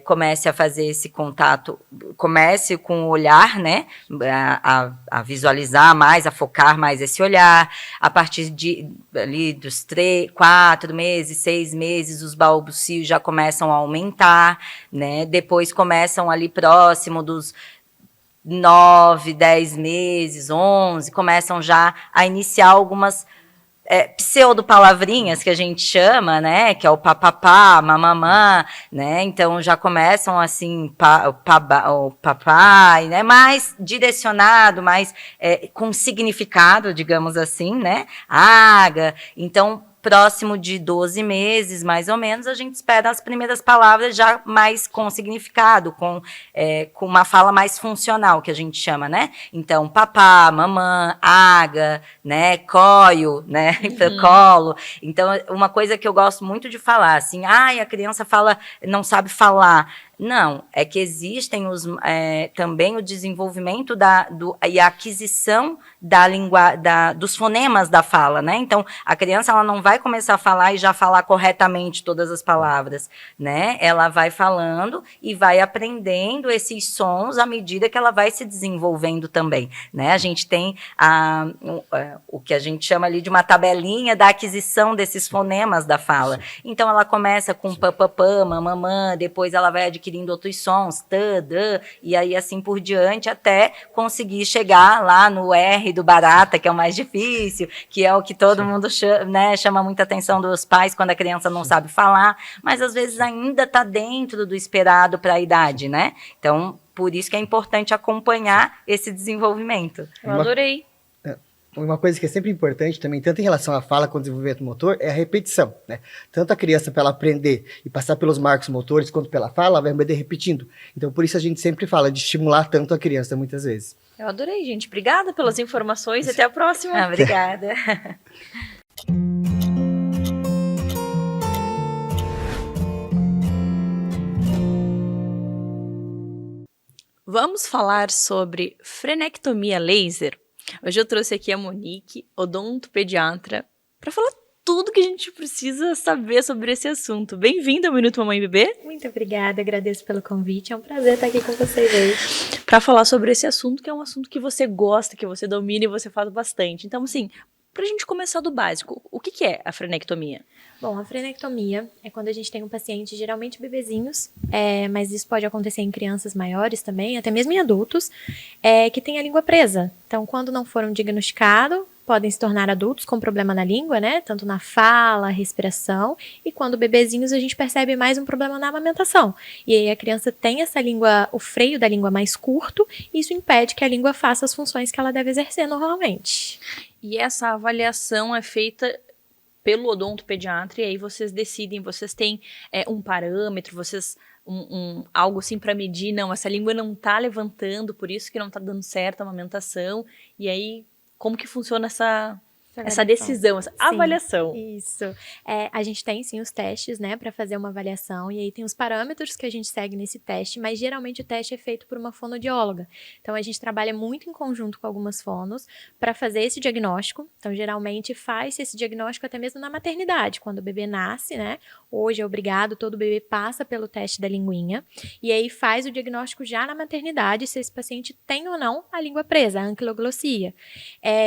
G: comece a fazer esse contato, comece com o olhar, né, a visualizar mais, a focar mais esse olhar. A partir ali dos 4 meses, 6 meses, os balbucios já começam a aumentar, né? Depois começam ali próximo dos 9, 10 meses, 11, começam já a iniciar algumas pseudo-palavrinhas que a gente chama, né, que é o papapá, mamamã, né, então já começam assim, o papai, né, mais direcionado, mais com significado, digamos assim, né, aga, então próximo de 12 meses, mais ou menos, a gente espera as primeiras palavras já mais com significado, com uma fala mais funcional, que a gente chama, né? Então, papá, mamã, aga, né? Coio, né? Colo. Então, uma coisa que eu gosto muito de falar, assim, a criança não sabe falar. Não, é que existem também o desenvolvimento e a aquisição dos fonemas da fala, né? Então, a criança ela não vai começar a falar e já falar corretamente todas as palavras, né? Ela vai falando e vai aprendendo esses sons à medida que ela vai se desenvolvendo também, né? A gente tem o que a gente chama ali de uma tabelinha da aquisição desses fonemas da fala. Então, ela começa com papapã, mamamã, depois ela vai adquirindo outros sons, tã, dã, e aí assim por diante, até conseguir chegar lá no R do barata, que é o mais difícil, que é o que todo mundo chama muita atenção dos pais quando a criança não sabe falar, mas às vezes ainda está dentro do esperado para a idade, né? Então, por isso que é importante acompanhar esse desenvolvimento.
A: Eu adorei.
F: Uma coisa que é sempre importante também, tanto em relação à fala quanto ao desenvolvimento motor, é a repetição, né? Tanto a criança, para ela aprender e passar pelos marcos motores, quanto pela fala, ela vai aprender repetindo. Então, por isso a gente sempre fala de estimular tanto a criança, muitas vezes.
A: Eu adorei, gente. Obrigada pelas informações e até a próxima.
G: Obrigada.
A: Vamos falar sobre frenectomia laser. Hoje eu trouxe aqui a Monique, odontopediatra, para falar tudo que a gente precisa saber sobre esse assunto. Bem-vinda ao Minuto Mamãe e Bebê.
H: Muito obrigada, agradeço pelo convite, é um prazer estar aqui com vocês hoje.
A: Para falar sobre esse assunto, que é um assunto que você gosta, que você domina e você faz bastante. Então, assim, para a gente começar do básico, o que é a frenectomia?
H: Bom, a frenectomia é quando a gente tem um paciente, geralmente bebezinhos, mas isso pode acontecer em crianças maiores também, até mesmo em adultos, que tem a língua presa. Então, quando não foram diagnosticados, podem se tornar adultos com problema na língua, né? Tanto na fala, respiração, e quando bebezinhos a gente percebe mais um problema na amamentação. E aí a criança tem essa língua, o freio da língua mais curto, e isso impede que a língua faça as funções que ela deve exercer normalmente.
A: E essa avaliação é feita pelo odontopediatra, e aí vocês decidem, vocês têm um parâmetro, vocês algo assim para medir, não, essa língua não tá levantando, por isso que não tá dando certo a amamentação, e aí como que funciona essa decisão, essa avaliação?
H: Isso. A gente tem sim os testes, né, para fazer uma avaliação, e aí tem os parâmetros que a gente segue nesse teste, mas geralmente o teste é feito por uma fonoaudióloga. Então a gente trabalha muito em conjunto com algumas fonos para fazer esse diagnóstico. Então geralmente faz esse diagnóstico até mesmo na maternidade, quando o bebê nasce, né? Hoje é obrigado, todo bebê passa pelo teste da linguinha, e aí faz o diagnóstico já na maternidade, se esse paciente tem ou não a língua presa, a anquiloglossia.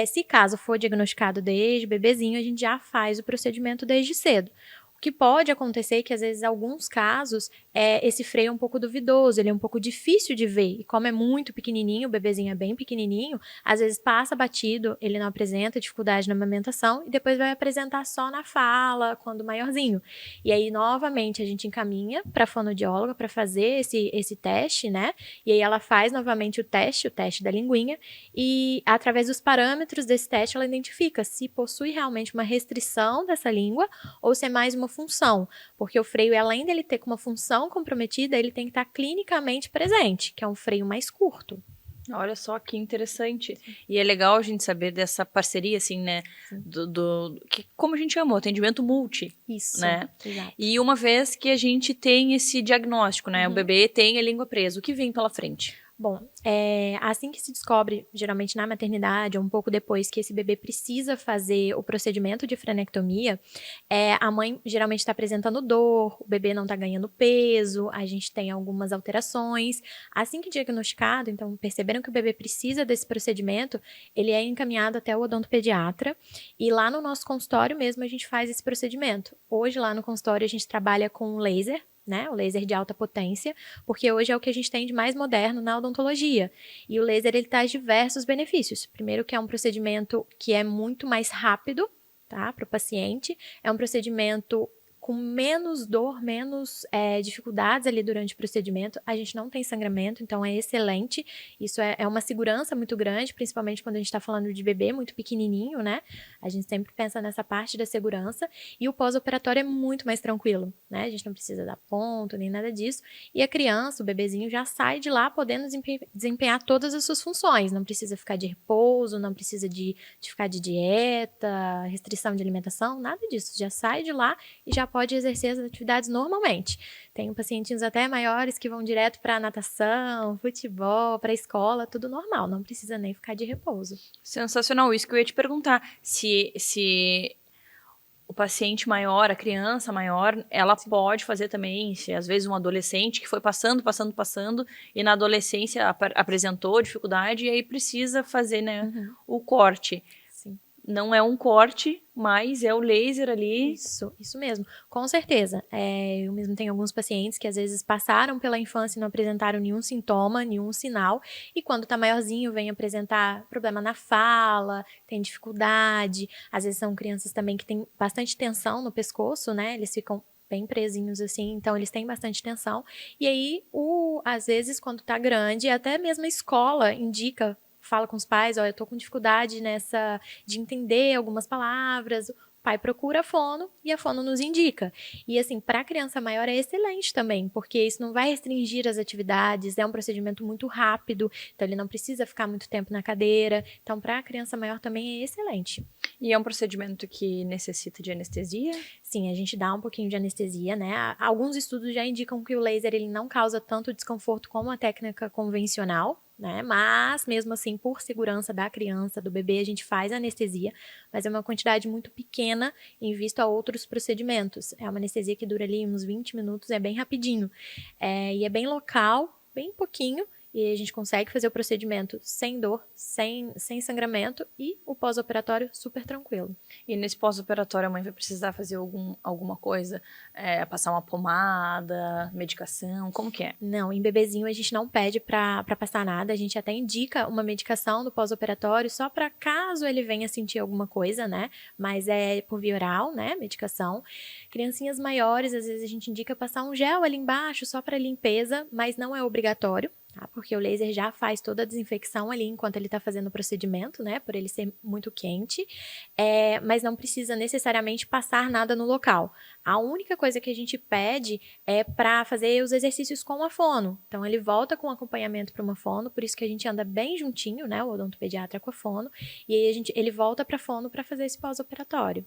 H: Se caso for diagnosticado desde bebezinho, a gente já faz o procedimento desde cedo. O que pode acontecer é que, às vezes, em alguns casos, esse freio é um pouco duvidoso, ele é um pouco difícil de ver. E como é muito pequenininho, o bebezinho é bem pequenininho, às vezes passa batido, ele não apresenta dificuldade na amamentação e depois vai apresentar só na fala, quando maiorzinho. E aí, novamente, a gente encaminha para a fonoaudióloga para fazer esse teste, né? E aí ela faz novamente o teste da linguinha, e através dos parâmetros desse teste ela identifica se possui realmente uma restrição dessa língua ou se é mais uma função, porque o freio, além dele ter uma função comprometida, ele tem que estar clinicamente presente, que é um freio mais curto.
A: Olha só que interessante. E é legal a gente saber dessa parceria, assim, né? Que, como a gente chamou, atendimento multi.
H: Isso,
A: né?
H: Exato.
A: E uma vez que a gente tem esse diagnóstico, né? O bebê tem a língua presa, o que vem pela frente?
H: Bom, assim que se descobre, geralmente na maternidade, ou um pouco depois que esse bebê precisa fazer o procedimento de frenectomia, a mãe geralmente está apresentando dor, o bebê não está ganhando peso, a gente tem algumas alterações. Assim que diagnosticado, então perceberam que o bebê precisa desse procedimento, ele é encaminhado até o odontopediatra, e lá no nosso consultório mesmo a gente faz esse procedimento. Hoje lá no consultório a gente trabalha com laser, né, o laser de alta potência, porque hoje é o que a gente tem de mais moderno na odontologia. E o laser, ele traz diversos benefícios. Primeiro, que é um procedimento que é muito mais rápido, tá, para o paciente. É um procedimento com menos dor, menos dificuldades ali durante o procedimento. A gente não tem sangramento, então é excelente. Isso é uma segurança muito grande, principalmente quando a gente está falando de bebê muito pequenininho, né? A gente sempre pensa nessa parte da segurança. E o pós-operatório é muito mais tranquilo, né? A gente não precisa dar ponto, nem nada disso. E a criança, o bebezinho, já sai de lá podendo desempenhar todas as suas funções. Não precisa ficar de repouso, não precisa de ficar de dieta, restrição de alimentação, nada disso. Já sai de lá e já pode exercer as atividades normalmente. Tenho pacientinhos até maiores que vão direto para natação, futebol, para a escola, tudo normal, não precisa nem ficar de repouso.
A: Sensacional, isso que eu ia te perguntar. Se o paciente maior, a criança maior, ela pode fazer também, se às vezes um adolescente que foi passando, e na adolescência apresentou dificuldade, e aí precisa fazer, né, o corte.
H: Sim.
A: Não é um corte, mas é o laser ali.
H: Isso mesmo, com certeza. Eu mesmo tenho alguns pacientes que às vezes passaram pela infância e não apresentaram nenhum sintoma, nenhum sinal, e quando tá maiorzinho vem apresentar problema na fala, tem dificuldade, às vezes são crianças também que têm bastante tensão no pescoço, né, eles ficam bem presinhos assim, então eles têm bastante tensão, e aí, às vezes, quando tá grande, até mesmo a escola indica, fala com os pais, eu tô com dificuldade de entender algumas palavras, o pai procura a fono e a fono nos indica. E assim, para a criança maior é excelente também, porque isso não vai restringir as atividades, é um procedimento muito rápido, então ele não precisa ficar muito tempo na cadeira, então para a criança maior também é excelente.
A: E é um procedimento que necessita de anestesia?
H: Sim, a gente dá um pouquinho de anestesia, né? Alguns estudos já indicam que o laser ele não causa tanto desconforto como a técnica convencional, né? Mas, mesmo assim, por segurança da criança, do bebê, a gente faz anestesia, mas é uma quantidade muito pequena em vista a outros procedimentos. É uma anestesia que dura ali uns 20 minutos, é bem rapidinho. E é bem local, bem pouquinho, e a gente consegue fazer o procedimento sem dor, sem sangramento, e o pós-operatório super tranquilo.
A: E nesse pós-operatório a mãe vai precisar fazer alguma coisa? Passar uma pomada, medicação, como que é?
H: Não, em bebezinho a gente não pede para passar nada, a gente até indica uma medicação do pós-operatório só para caso ele venha sentir alguma coisa, né? Mas é por via oral, né? Medicação. Criancinhas maiores, às vezes a gente indica passar um gel ali embaixo só para limpeza, mas não é obrigatório. Tá? Porque o laser já faz toda a desinfecção ali enquanto ele está fazendo o procedimento, né? Por ele ser muito quente, mas não precisa necessariamente passar nada no local. A única coisa que a gente pede é para fazer os exercícios com a fono. Então, ele volta com acompanhamento para uma fono, por isso que a gente anda bem juntinho, né? O odontopediatra com a fono, e aí ele volta para a fono para fazer esse pós-operatório.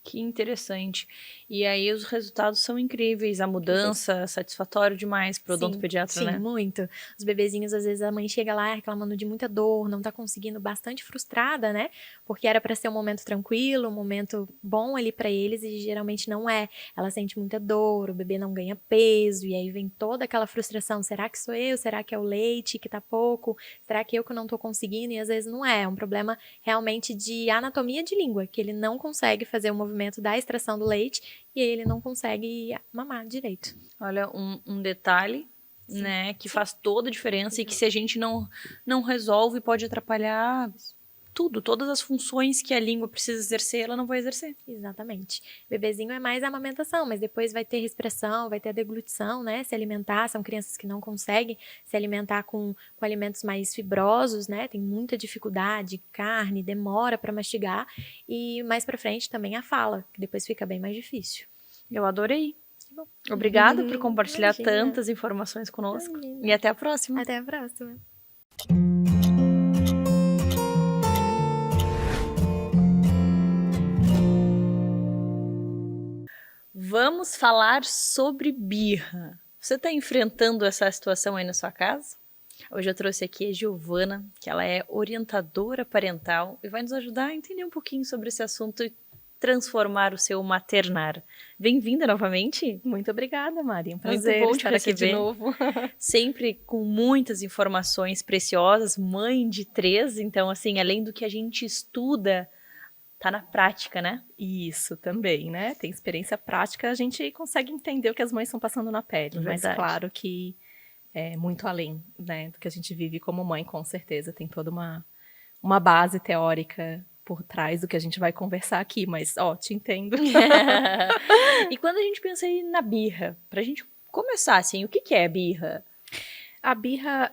A: Que interessante. E aí os resultados são incríveis, a mudança satisfatório demais para o odontopediatra, né?
H: Sim, muito. Os bebezinhos, às vezes a mãe chega lá reclamando de muita dor, não tá conseguindo, bastante frustrada, né? Porque era para ser um momento tranquilo, um momento bom ali para eles e geralmente não é. Ela sente muita dor, o bebê não ganha peso e aí vem toda aquela frustração. Será que sou eu? Será que é o leite que tá pouco? Será que eu não tô conseguindo? E às vezes não é. É um problema realmente de anatomia de língua, que ele não consegue fazer o movimento da extração do leite e ele não consegue mamar direito.
A: Olha, um detalhe, sim, né, que faz toda a diferença e que se a gente não resolve pode atrapalhar tudo, todas as funções que a língua precisa exercer, ela não vai exercer.
H: Exatamente. Bebezinho é mais a amamentação, mas depois vai ter respiração, vai ter a deglutição, né? Se alimentar, são crianças que não conseguem se alimentar com alimentos mais fibrosos, né? Tem muita dificuldade, carne, demora para mastigar. E mais para frente também a fala, que depois fica bem mais difícil.
A: Eu adorei. Obrigada por compartilhar
H: Imagina.
A: tantas informações conosco.
H: Imagina.
A: E até a próxima.
H: Até a próxima.
A: Vamos falar sobre birra. Você está enfrentando essa situação aí na sua casa? Hoje eu trouxe aqui a Giovana, que ela é orientadora parental e vai nos ajudar a entender um pouquinho sobre esse assunto e transformar o seu maternar. Bem-vinda novamente.
I: Muito obrigada, Mari. Um prazer
A: Muito bom
I: estar aqui de novo.
A: Sempre com muitas informações preciosas, mãe de 3, então assim, além do que a gente estuda, tá na prática, né?
I: Isso também, né? Tem experiência prática, a gente consegue entender o que as mães estão passando na pele. Mas claro que é muito além, né, do que a gente vive como mãe, com certeza. Tem toda uma base teórica por trás do que a gente vai conversar aqui, mas, te entendo.
A: E quando a gente pensa aí na birra, pra gente começar, assim, o que é birra?
I: A birra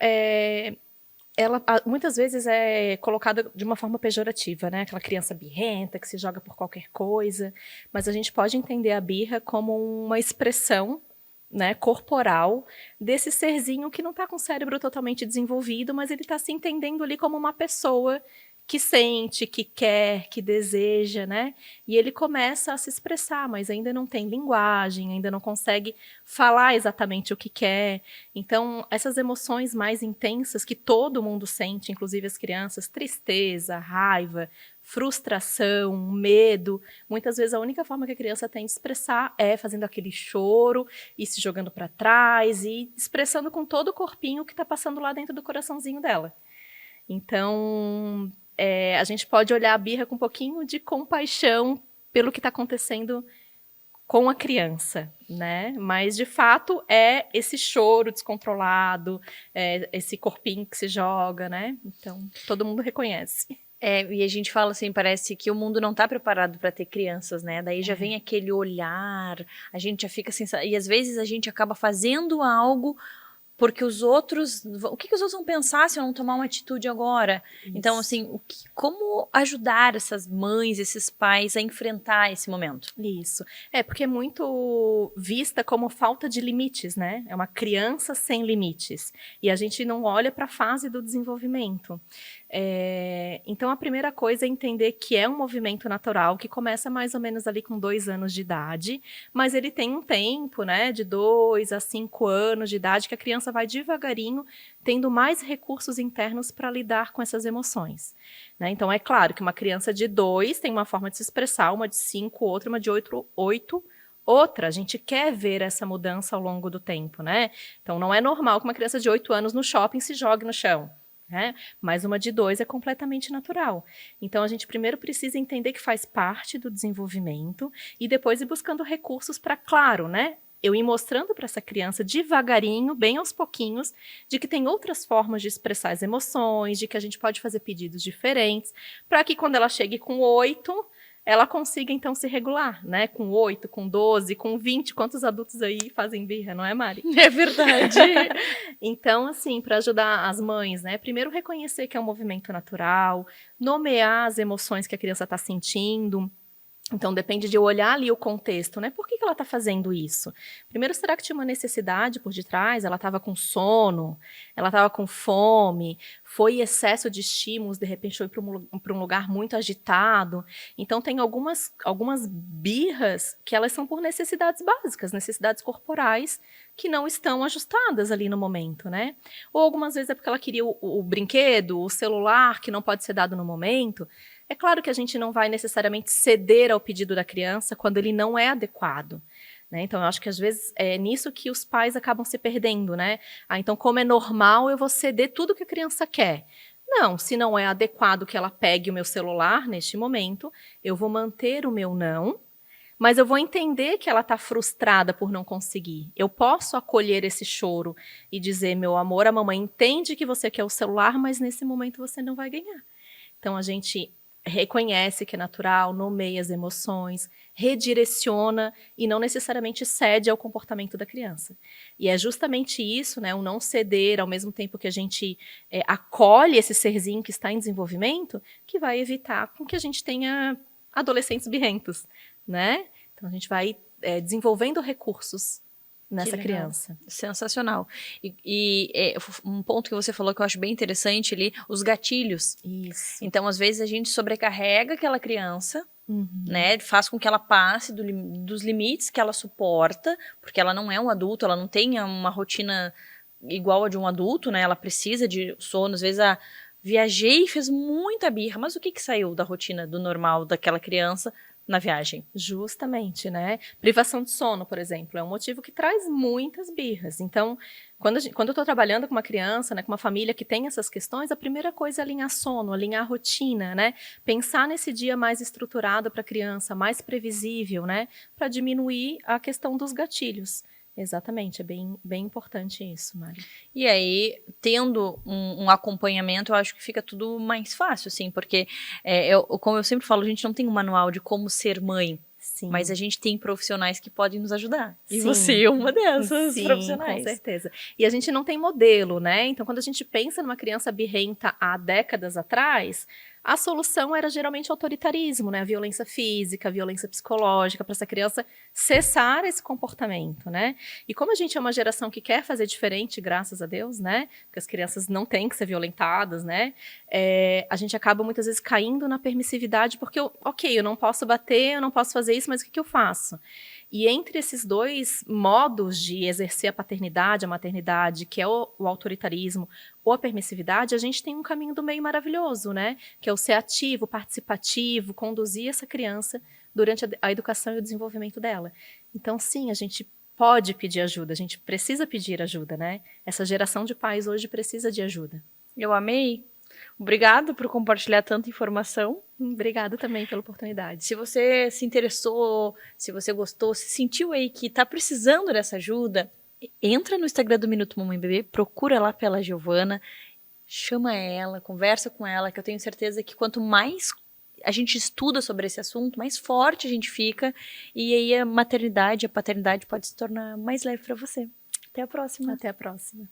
I: ela muitas vezes é colocada de uma forma pejorativa, né? Aquela criança birrenta que se joga por qualquer coisa. Mas a gente pode entender a birra como uma expressão, né, corporal desse serzinho que não está com o cérebro totalmente desenvolvido, mas ele está se entendendo ali como uma pessoa que sente, que quer, que deseja, né? E ele começa a se expressar, mas ainda não tem linguagem, ainda não consegue falar exatamente o que quer. Então, essas emoções mais intensas que todo mundo sente, inclusive as crianças, tristeza, raiva, frustração, medo, muitas vezes a única forma que a criança tem de expressar é fazendo aquele choro e se jogando para trás e expressando com todo o corpinho o que está passando lá dentro do coraçãozinho dela. Então, a gente pode olhar a birra com um pouquinho de compaixão pelo que está acontecendo com a criança, né? Mas, de fato, é esse choro descontrolado, esse corpinho que se joga, né? Então, todo mundo reconhece.
A: E a gente fala assim, parece que o mundo não está preparado para ter crianças, né? Daí já vem aquele olhar, a gente já fica assim, e às vezes a gente acaba fazendo algo porque os outros, o que os outros vão pensar se eu não tomar uma atitude agora? Isso. Então, assim, como ajudar essas mães, esses pais a enfrentar esse momento?
I: Isso. Porque é muito vista como falta de limites, né? É uma criança sem limites. E a gente não olha para a fase do desenvolvimento. Então, a primeira coisa é entender que é um movimento natural que começa mais ou menos ali com 2 anos de idade, mas ele tem um tempo, né, de 2 a 5 anos de idade que a criança vai devagarinho tendo mais recursos internos para lidar com essas emoções, né? Então, é claro que uma criança de 2 tem uma forma de se expressar, uma de 5, outra, uma de 8, outra. A gente quer ver essa mudança ao longo do tempo, né? Então, não é normal que uma criança de 8 anos no shopping se jogue no chão, né? Mas uma de 2 é completamente natural. Então, a gente primeiro precisa entender que faz parte do desenvolvimento e depois ir buscando recursos para, claro, né? Eu ir mostrando para essa criança devagarinho, bem aos pouquinhos, de que tem outras formas de expressar as emoções, de que a gente pode fazer pedidos diferentes, para que quando ela chegue com 8, ela consiga, então, se regular, né? Com 8, com 12, com 20, quantos adultos aí fazem birra, não é, Mari?
A: É verdade.
I: Então, assim, para ajudar as mães, né? Primeiro, reconhecer que é um movimento natural, nomear as emoções que a criança está sentindo. Então, depende de eu olhar ali o contexto, né? Por que ela está fazendo isso? Primeiro, será que tinha uma necessidade por detrás? Ela estava com sono? Ela estava com fome? Foi excesso de estímulos? De repente, foi para um lugar muito agitado? Então, tem algumas birras que elas são por necessidades básicas, necessidades corporais, que não estão ajustadas ali no momento, né? Ou algumas vezes é porque ela queria o brinquedo, o celular, que não pode ser dado no momento. É claro que a gente não vai necessariamente ceder ao pedido da criança quando ele não é adequado, né? Então, eu acho que às vezes é nisso que os pais acabam se perdendo, né? Então, como é normal, eu vou ceder tudo que a criança quer. Não, se não é adequado que ela pegue o meu celular neste momento, eu vou manter o meu não, mas eu vou entender que ela está frustrada por não conseguir. Eu posso acolher esse choro e dizer, meu amor, a mamãe entende que você quer o celular, mas nesse momento você não vai ganhar. Então, a gente reconhece que é natural, nomeia as emoções, redireciona e não necessariamente cede ao comportamento da criança. E é justamente isso, né, o não ceder, ao mesmo tempo que a gente acolhe esse serzinho que está em desenvolvimento, que vai evitar com que a gente tenha adolescentes birrentos, né? Então, a gente vai desenvolvendo recursos nessa criança.
A: Sensacional. E um ponto que você falou que eu acho bem interessante ali, os gatilhos.
I: Isso.
A: Então, às vezes, a gente sobrecarrega aquela criança, né? Faz com que ela passe dos limites que ela suporta, porque ela não é um adulto, ela não tem uma rotina igual a de um adulto, né? Ela precisa de sono, às vezes viajei e fez muita birra, mas o que saiu da rotina do normal daquela criança na viagem?
I: Justamente, né? Privação de sono, por exemplo, é um motivo que traz muitas birras. Então, quando eu estou trabalhando com uma criança, né, com uma família que tem essas questões, a primeira coisa é alinhar sono, alinhar a rotina, né? Pensar nesse dia mais estruturado para a criança, mais previsível, né? Para diminuir a questão dos gatilhos. Exatamente, é bem importante isso, Mari.
A: E aí, tendo um acompanhamento, eu acho que fica tudo mais fácil, assim, porque, como eu sempre falo, a gente não tem um manual de como ser mãe,
I: Sim.
A: Mas a gente tem profissionais que podem nos ajudar. E
I: Sim.
A: você é uma dessas profissionais.
I: Com certeza. E a gente não tem modelo, né? Então, quando a gente pensa numa criança birrenta há décadas atrás, a solução era geralmente autoritarismo, né? A violência física, a violência psicológica, para essa criança cessar esse comportamento, né? E como a gente é uma geração que quer fazer diferente, graças a Deus, né? Porque as crianças não têm que ser violentadas, né? A gente acaba muitas vezes caindo na permissividade, porque, eu não posso bater, eu não posso fazer isso, mas o que eu faço? E entre esses dois modos de exercer a paternidade, a maternidade, que é o autoritarismo ou a permissividade, a gente tem um caminho do meio maravilhoso, né? Que é o ser ativo, participativo, conduzir essa criança durante a educação e o desenvolvimento dela. Então, sim, a gente pode pedir ajuda, a gente precisa pedir ajuda, né? Essa geração de pais hoje precisa de ajuda.
A: Eu amei. Obrigada por compartilhar tanta informação.
I: Obrigada também pela oportunidade.
A: Se você se interessou, se você gostou, se sentiu aí que está precisando dessa ajuda, entra no Instagram do Minuto Mamãe Bebê, procura lá pela Giovana, chama ela, conversa com ela, que eu tenho certeza que quanto mais a gente estuda sobre esse assunto, mais forte a gente fica, e aí a maternidade, a paternidade pode se tornar mais leve para você. Até a próxima.
I: Até a próxima.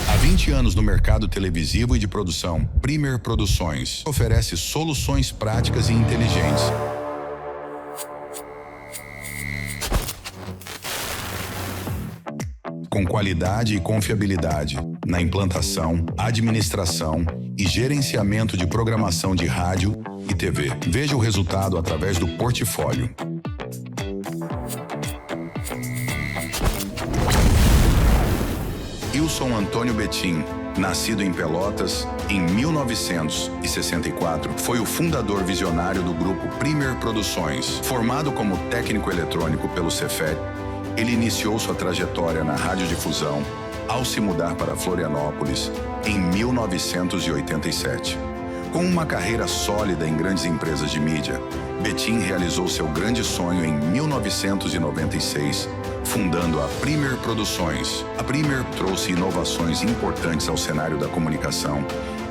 J: Há 20 anos no mercado televisivo e de produção, Premier Produções oferece soluções práticas e inteligentes. Com qualidade e confiabilidade na implantação, administração e gerenciamento de programação de rádio e TV. Veja o resultado através do portfólio. Wilson Antônio Betim, nascido em Pelotas em 1964, foi o fundador visionário do grupo Premier Produções. Formado como técnico eletrônico pelo Cefet, ele iniciou sua trajetória na radiodifusão ao se mudar para Florianópolis em 1987. Com uma carreira sólida em grandes empresas de mídia, Betim realizou seu grande sonho em 1996, fundando a Premier Produções. A Premier trouxe inovações importantes ao cenário da comunicação,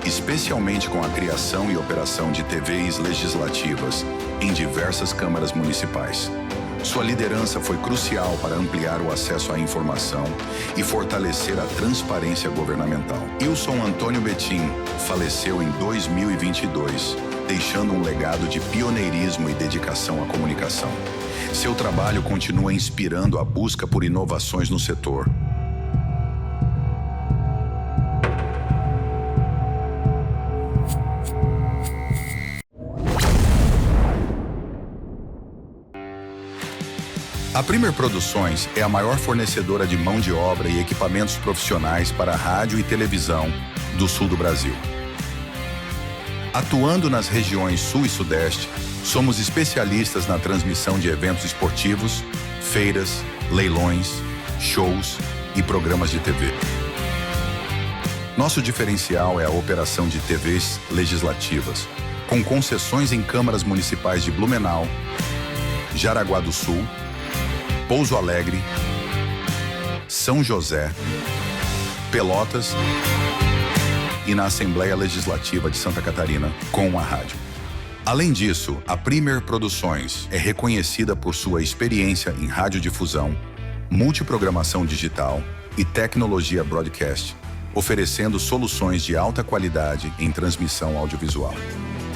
J: especialmente com a criação e operação de TVs legislativas em diversas câmaras municipais. Sua liderança foi crucial para ampliar o acesso à informação e fortalecer a transparência governamental. Wilson Antônio Betim faleceu em 2022, deixando um legado de pioneirismo e dedicação à comunicação. Seu trabalho continua inspirando a busca por inovações no setor. A Premier Produções é a maior fornecedora de mão de obra e equipamentos profissionais para rádio e televisão do sul do Brasil. Atuando nas regiões Sul e Sudeste, somos especialistas na transmissão de eventos esportivos, feiras, leilões, shows e programas de TV. Nosso diferencial é a operação de TVs legislativas, com concessões em câmaras municipais de Blumenau, Jaraguá do Sul, Pouso Alegre, São José, Pelotas e na Assembleia Legislativa de Santa Catarina com a rádio. Além disso, a Premier Produções é reconhecida por sua experiência em radiodifusão, multiprogramação digital e tecnologia broadcast, oferecendo soluções de alta qualidade em transmissão audiovisual.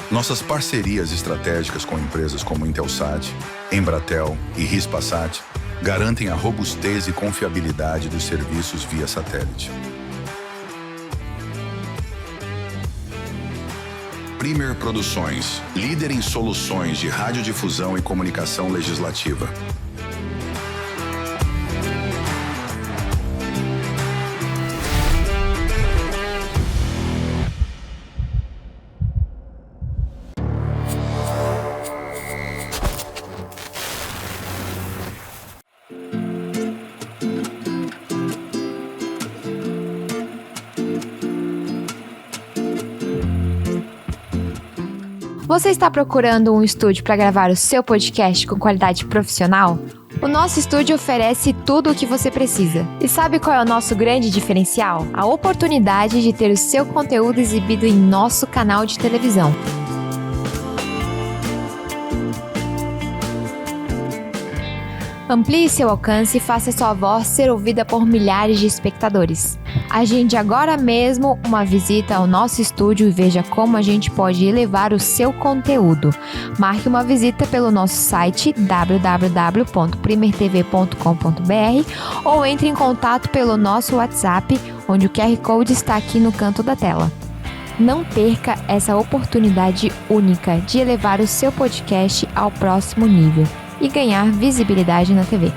J: Nossas parcerias estratégicas com empresas como Intelsat, Embratel e Hispasat garantem a robustez e confiabilidade dos serviços via satélite. Premier Produções, líder em soluções de radiodifusão e comunicação legislativa.
K: Você está procurando um estúdio para gravar o seu podcast com qualidade profissional? O nosso estúdio oferece tudo o que você precisa. E sabe qual é o nosso grande diferencial? A oportunidade de ter o seu conteúdo exibido em nosso canal de televisão. Amplie seu alcance e faça sua voz ser ouvida por milhares de espectadores. Agende agora mesmo uma visita ao nosso estúdio e veja como a gente pode elevar o seu conteúdo. Marque uma visita pelo nosso site www.primertv.com.br ou entre em contato pelo nosso WhatsApp, onde o QR Code está aqui no canto da tela. Não perca essa oportunidade única de elevar o seu podcast ao próximo nível e ganhar visibilidade na TV.